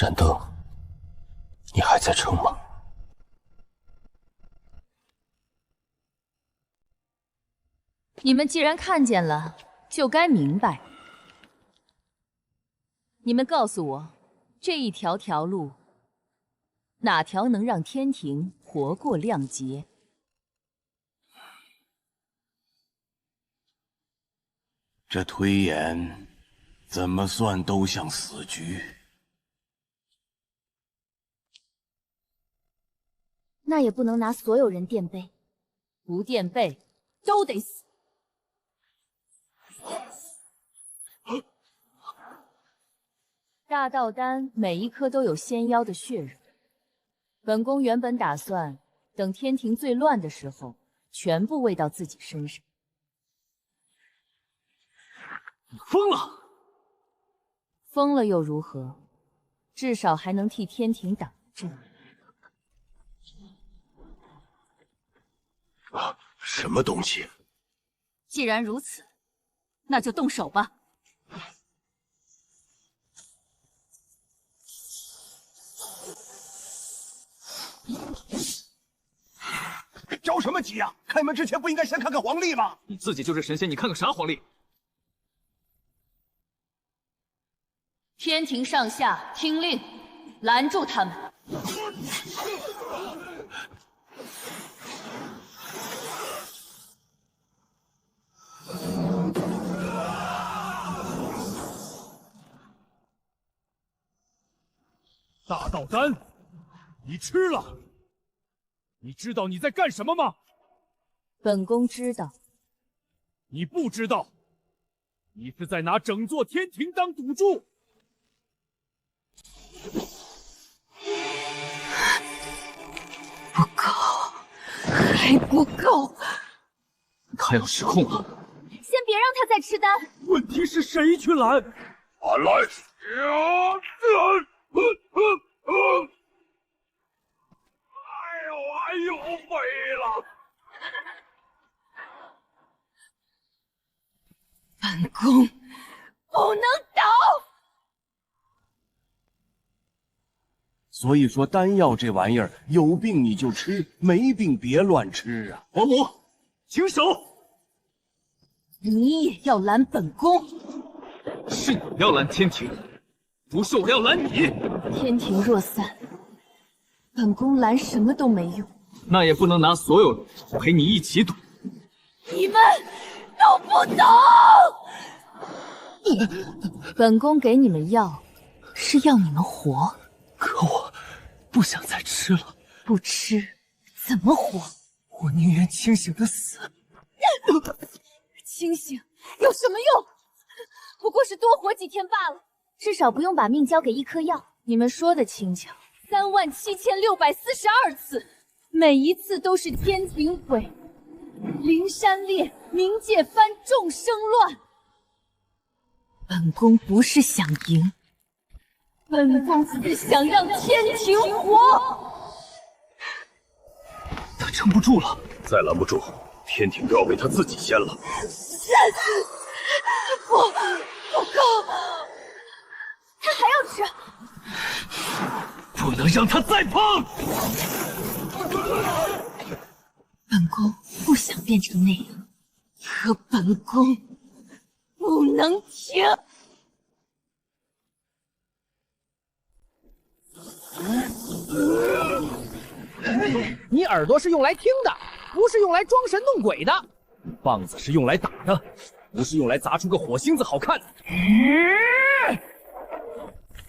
Speaker 16: 燃灯，你还在撑吗？
Speaker 10: 你们既然看见了，就该明白。你们告诉我，这一条条路，哪条能让天庭活过亮劫？
Speaker 8: 这推演怎么算都像死局。
Speaker 12: 那也不能拿所有人垫背，
Speaker 10: 不垫背都得死。大道丹每一颗都有仙妖的血肉，本宫原本打算等天庭最乱的时候，全部喂到自己身上。
Speaker 7: 你疯了！
Speaker 10: 疯了又如何？至少还能替天庭挡阵。
Speaker 9: 什么东西？
Speaker 10: 既然如此，那就动手吧。
Speaker 3: 着什么急呀？开门之前不应该先看看黄历吗？
Speaker 7: 你自己就是神仙，你看看啥黄历？
Speaker 10: 天庭上下听令，拦住他们！
Speaker 3: 大道丹，你吃了！你知道你在干什么吗？
Speaker 10: 本宫知道。
Speaker 3: 你不知道，你是在拿整座天庭当赌注。
Speaker 14: 不够，还不够！
Speaker 7: 他要失控了，
Speaker 12: 先别让他再吃丹。
Speaker 3: 问题是谁去拦？俺来！哎呦，废了！
Speaker 14: 本宫不能倒。
Speaker 8: 所以说，丹药这玩意儿，有病你就吃，没病别乱吃啊！
Speaker 7: 王母，请手！
Speaker 14: 你也要拦本宫？
Speaker 7: 是你要拦天庭，不是我要拦你。
Speaker 14: 天庭若散，本宫拦什么都没用。
Speaker 7: 那也不能拿所有人陪你一起赌。
Speaker 14: 你们都不懂！
Speaker 10: 本宫给你们药，是要你们活。
Speaker 7: 可我不想再吃了。
Speaker 10: 不吃怎么活？
Speaker 7: 我宁愿清醒的死。
Speaker 12: 清醒有什么用？不过是多活几天罢了。
Speaker 10: 至少不用把命交给一颗药。你们说的轻巧。
Speaker 12: 37642次，每一次都是天庭毁，灵山裂，冥界翻，众生乱。
Speaker 10: 本宫不是想赢，
Speaker 12: 本宫是想让天庭活。
Speaker 7: 他撑不住了，
Speaker 9: 再拦不住，天庭都要被他自己掀了。
Speaker 12: 不够，他还要吃。
Speaker 7: 不能让他再碰！
Speaker 10: 本宫不想变成那样，可本宫不能停。
Speaker 2: 你耳朵是用来听的，不是用来装神弄鬼的。
Speaker 11: 棒子是用来打的，不是用来砸出个火星子好看的。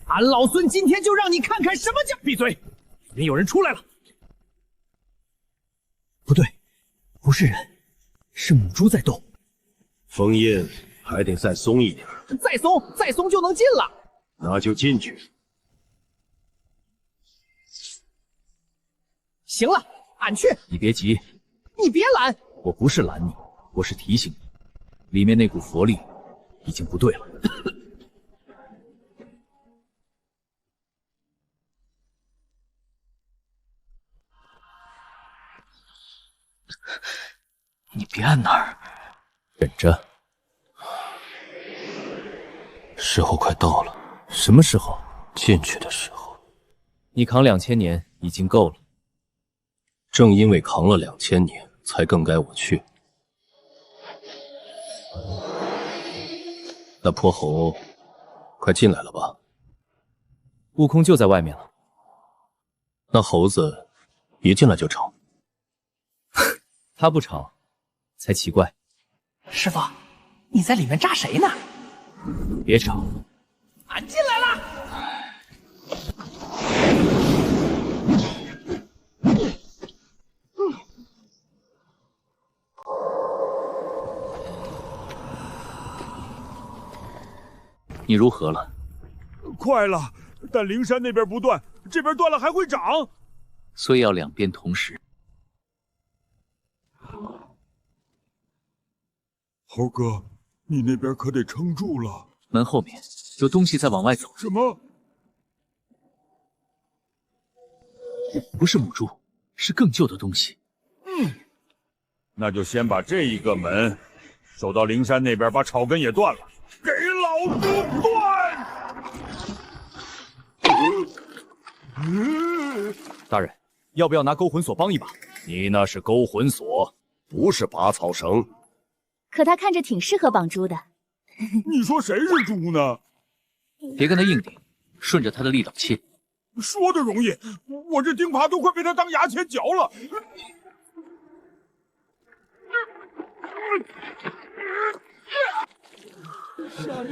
Speaker 2: 俺老孙今天就让你看看什么叫……
Speaker 11: 闭嘴！里面有人出来了。
Speaker 7: 不对，不是人，是母猪在动。
Speaker 9: 封印还得再松一点。
Speaker 2: 再松就能进了。
Speaker 9: 那就进去。
Speaker 2: 行了，俺去。
Speaker 11: 你别急，
Speaker 2: 你别拦。
Speaker 11: 我不是拦你，我是提醒你，里面那股佛力已经不对了。
Speaker 7: 你别按那儿，
Speaker 11: 忍着。
Speaker 16: 时候快到了。
Speaker 11: 什么时候？
Speaker 16: 进去的时候。
Speaker 11: 你扛2000年已经够了。
Speaker 16: 正因为扛了2000年，才更该我去。那泼猴，快进来了吧？
Speaker 11: 悟空就在外面了。
Speaker 16: 那猴子一进来就吵。
Speaker 11: 他不吵，才奇怪。
Speaker 2: 师傅，你在里面扎谁呢？
Speaker 11: 别吵。
Speaker 2: 俺进来了。
Speaker 11: 你如何了？
Speaker 3: 快了，但灵山那边不断，这边断了还会长，
Speaker 11: 所以要两边同时。
Speaker 3: 猴哥，你那边可得撑住了。
Speaker 11: 门后面有东西在往外走。
Speaker 3: 什么？
Speaker 11: 不是母猪，是更旧的东西。
Speaker 3: 那就先把这一个门守到灵山那边，把草根也断了，给老猪断！
Speaker 11: 大人，要不要拿勾魂锁帮一把？
Speaker 3: 你那是勾魂锁，不是拔草绳。
Speaker 10: 可他看着挺适合绑猪的。
Speaker 3: 你说谁是猪呢？
Speaker 11: 别跟他硬顶，顺着他的力道切。
Speaker 3: 说的容易，我这钉耙都快被他当牙签嚼了。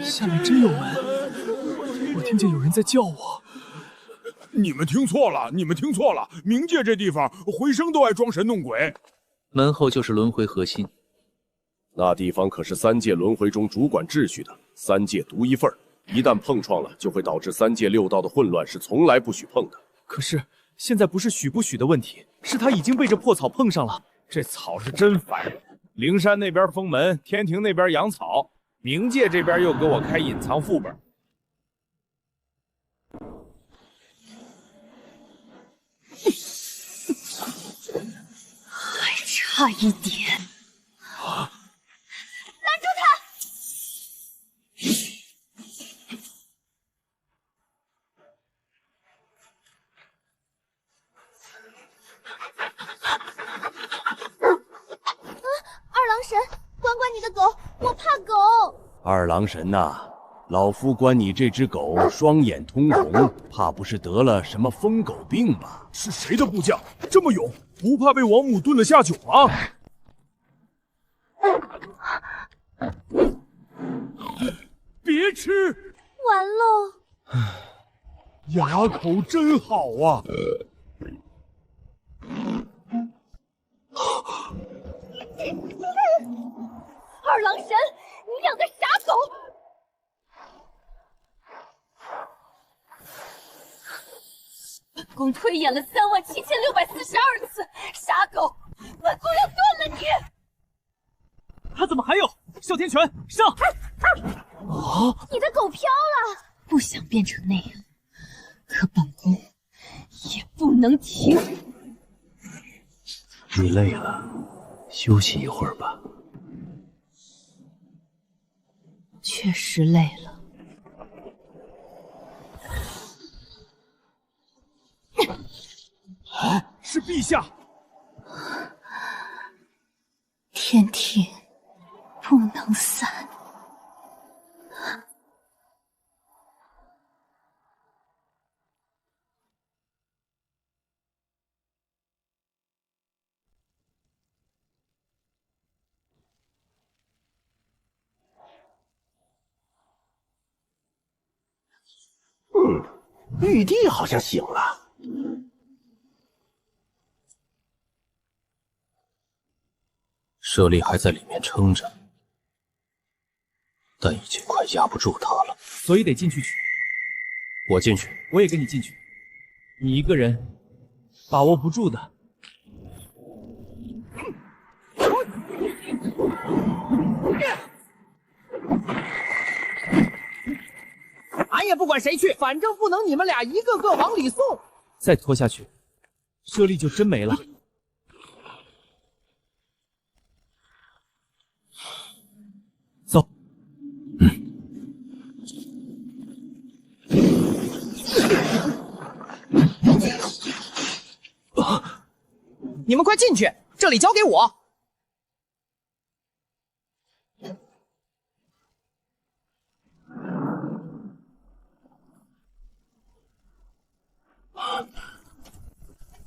Speaker 7: 下面真有门，我听见有人在叫我。
Speaker 3: 你们听错了，你们听错了，冥界这地方回生都爱装神弄鬼。
Speaker 11: 门后就是轮回核心。
Speaker 9: 那地方可是3界轮回中主管秩序的，3界独一份儿，一旦碰撞了，就会导致3界6道的混乱，是从来不许碰的。
Speaker 11: 可是现在不是许不许的问题，是他已经被这破草碰上了。
Speaker 3: 这草是真烦人！灵山那边封门，天庭那边养草，冥界这边又给我开隐藏副本。
Speaker 10: 还差一点。
Speaker 12: 拦住他！二郎神，管管你的狗，我怕狗。
Speaker 8: 二郎神呐，老夫观你这只狗双眼通红，怕不是得了什么疯狗病吧？
Speaker 3: 是谁的部将这么勇，不怕被王母炖了下酒吗？别吃！
Speaker 12: 完喽！
Speaker 3: 牙口真好啊！
Speaker 12: 二郎神，你养的傻狗！本宫推演了37642次，傻狗，本宫要断了你！
Speaker 2: 他怎么还有？哮天拳上！
Speaker 12: 啊！你的狗飘了，不想变成那样，可本宫也不能停。
Speaker 9: 你累了，休息一会儿吧。
Speaker 12: 确实累了。
Speaker 3: 是陛下！
Speaker 12: 天庭不能散。
Speaker 9: 玉帝好像醒了。
Speaker 16: 舍利还在里面撑着，但已经快压不住他了，
Speaker 11: 所以得进去取。
Speaker 16: 我进去，
Speaker 11: 我也跟你进去。你一个人把握不住的。
Speaker 2: 俺也不管谁去，反正不能你们俩一个个往里送。
Speaker 11: 再拖下去，舍利就真没了。走。
Speaker 2: 你们快进去，这里交给我。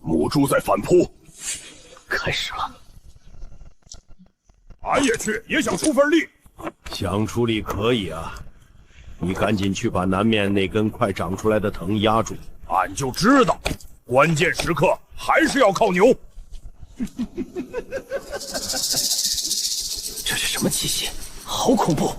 Speaker 3: 母猪在反扑，
Speaker 9: 开始了。
Speaker 3: 俺也去，也想出份力。
Speaker 9: 想出力可以啊，你赶紧去把南面那根快长出来的藤压住。
Speaker 3: 俺就知道，关键时刻还是要靠牛。
Speaker 9: 这是什么气息？好恐怖！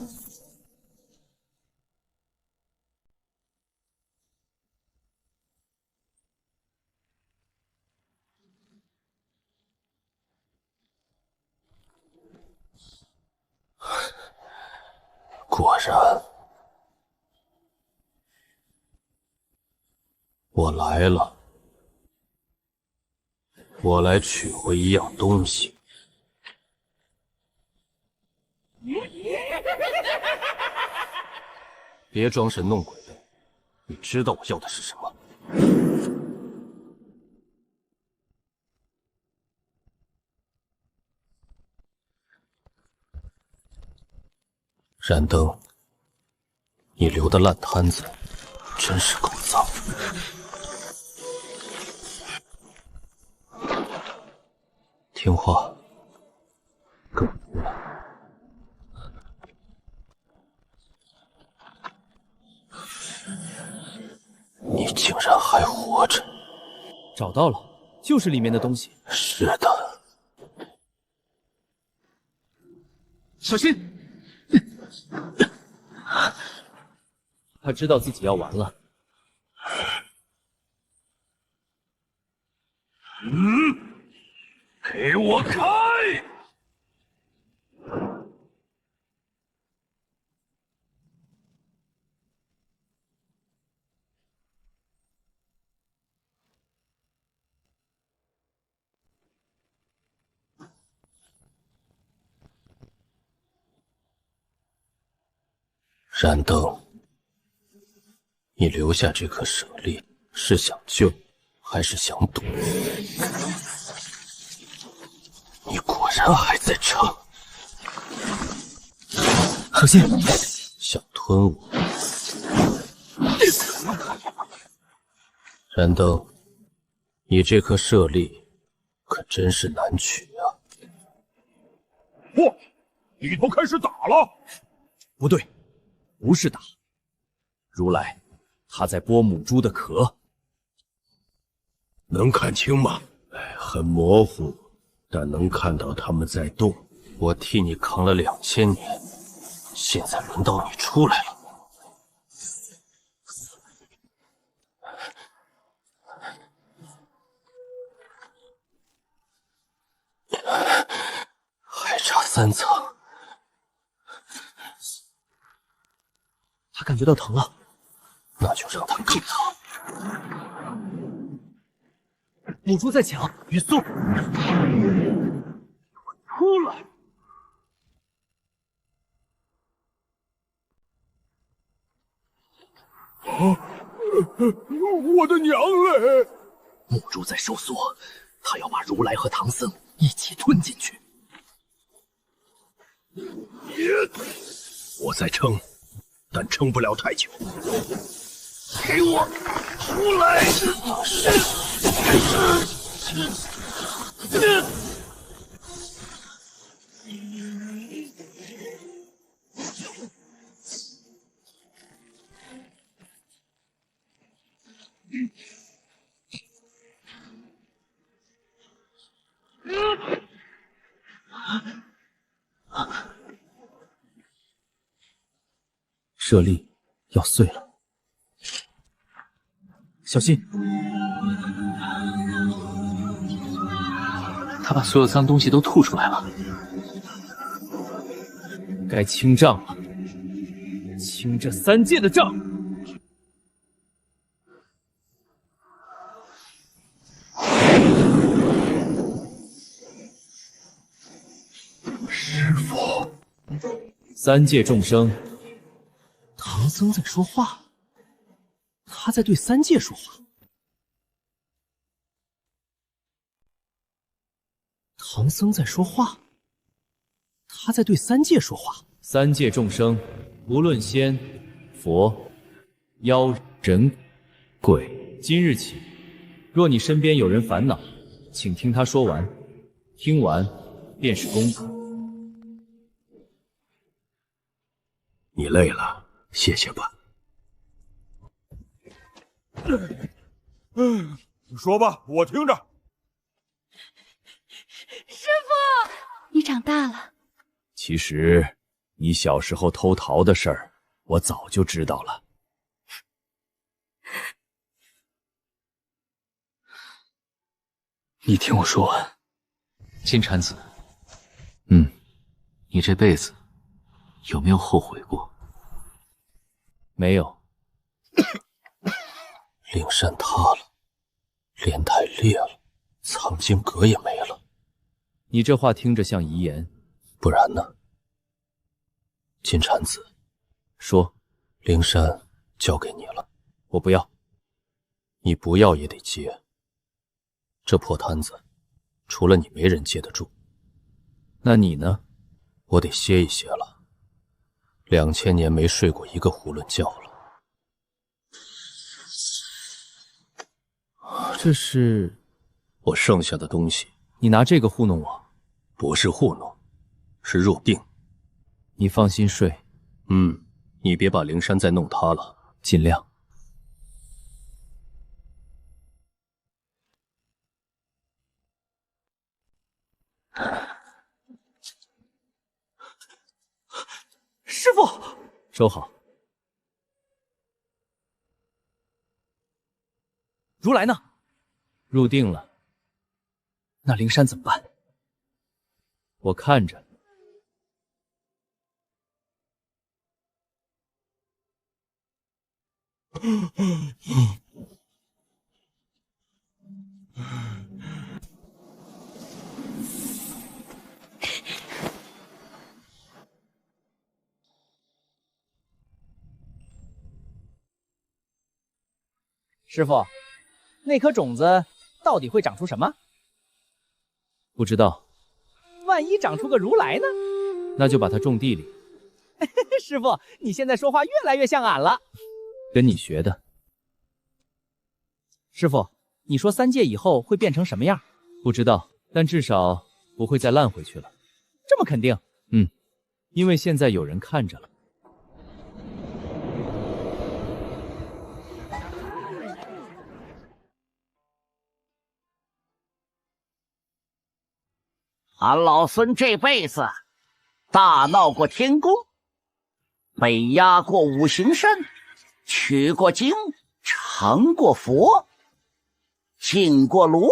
Speaker 16: 果然，我来了。我来取回一样东西。别装神弄鬼的，你知道我要的是什么？燃灯，你留的烂摊子真是够脏。听话，跟我出来。你竟然还活着！
Speaker 11: 找到了，就是里面的东西。
Speaker 16: 是的。
Speaker 11: 小心！他知道自己要完了。
Speaker 3: 给我开！
Speaker 16: 燃灯，你留下这颗舍利是想救，还是想赌？你果然还在撑！
Speaker 11: 小心！
Speaker 16: 想吞我？燃灯，你这颗舍利可真是难取啊！
Speaker 3: 嚯，里头开始打了！
Speaker 11: 不对，不是打。如来，他在剥母猪的壳。
Speaker 9: 能看清吗？很模糊，但能看到他们在动。
Speaker 16: 我替你扛了2000年，现在轮到你出来了。还差3层。
Speaker 2: 他感觉到疼了，
Speaker 16: 那就让他更疼。
Speaker 2: 母猪在抢，语速，
Speaker 15: 出来！我的娘嘞！
Speaker 7: 母猪在收缩，他要把如来和唐僧一起吞进去。
Speaker 9: 我在撑，但撑不了太久。
Speaker 15: 给我出来！
Speaker 11: 舍利要碎了，小心！
Speaker 16: 他把所有脏东西都吐出来了，
Speaker 11: 该清账了，清这3界的账。
Speaker 7: 师父
Speaker 11: ，3界众生。
Speaker 2: 唐僧在说话，他在对3界说话。唐僧在说话，他在对3界说话。
Speaker 11: 3界众生，无论仙、佛、妖、人、鬼，今日起，若你身边有人烦恼，请听他说完，听完便是功德。
Speaker 9: 你累了，歇歇吧。
Speaker 15: 说吧，我听着。
Speaker 12: 师父，你长大了。
Speaker 3: 其实，你小时候偷桃的事儿，我早就知道了。
Speaker 16: 你听我说完，金蝉子。你这辈子有没有后悔过？
Speaker 11: 没有。
Speaker 16: 灵山塌了，莲台裂了，藏经阁也没了。
Speaker 11: 你这话听着像遗言，
Speaker 16: 不然呢？金蝉子，
Speaker 11: 说，
Speaker 16: 灵山交给你了。
Speaker 11: 我不要。
Speaker 16: 你不要也得接。这破摊子，除了你没人接得住。
Speaker 11: 那你呢？
Speaker 16: 我得歇一歇了。2000年没睡过一个囫囵觉了。
Speaker 11: 这是
Speaker 16: 我剩下的东西。
Speaker 11: 你拿这个糊弄我？
Speaker 16: 不是糊弄，是入定。
Speaker 11: 你放心睡。
Speaker 16: 你别把灵山再弄塌了。
Speaker 11: 尽量。
Speaker 2: 师父，
Speaker 11: 收好。
Speaker 2: 如来呢？
Speaker 11: 入定了。
Speaker 2: 那灵山怎么办？
Speaker 11: 我看着。
Speaker 2: 师父，那颗种子到底会长出什么？
Speaker 11: 不知道。
Speaker 2: 万一长出个如来呢？
Speaker 11: 那就把它种地里。
Speaker 2: 师父，你现在说话越来越像俺了。
Speaker 11: 跟你学的。
Speaker 2: 师父，你说3界以后会变成什么样？
Speaker 11: 不知道，但至少不会再烂回去了。
Speaker 2: 这么肯定？
Speaker 11: 因为现在有人看着了。
Speaker 1: 俺老孙这辈子大闹过天宫，被压过五行山，取过经，成过佛，进过炉，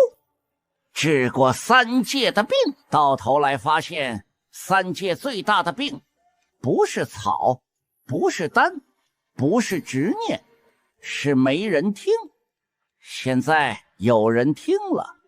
Speaker 1: 治过三界的病，到头来发现三界最大的病不是草，不是丹，不是执念，是没人听。现在有人听了，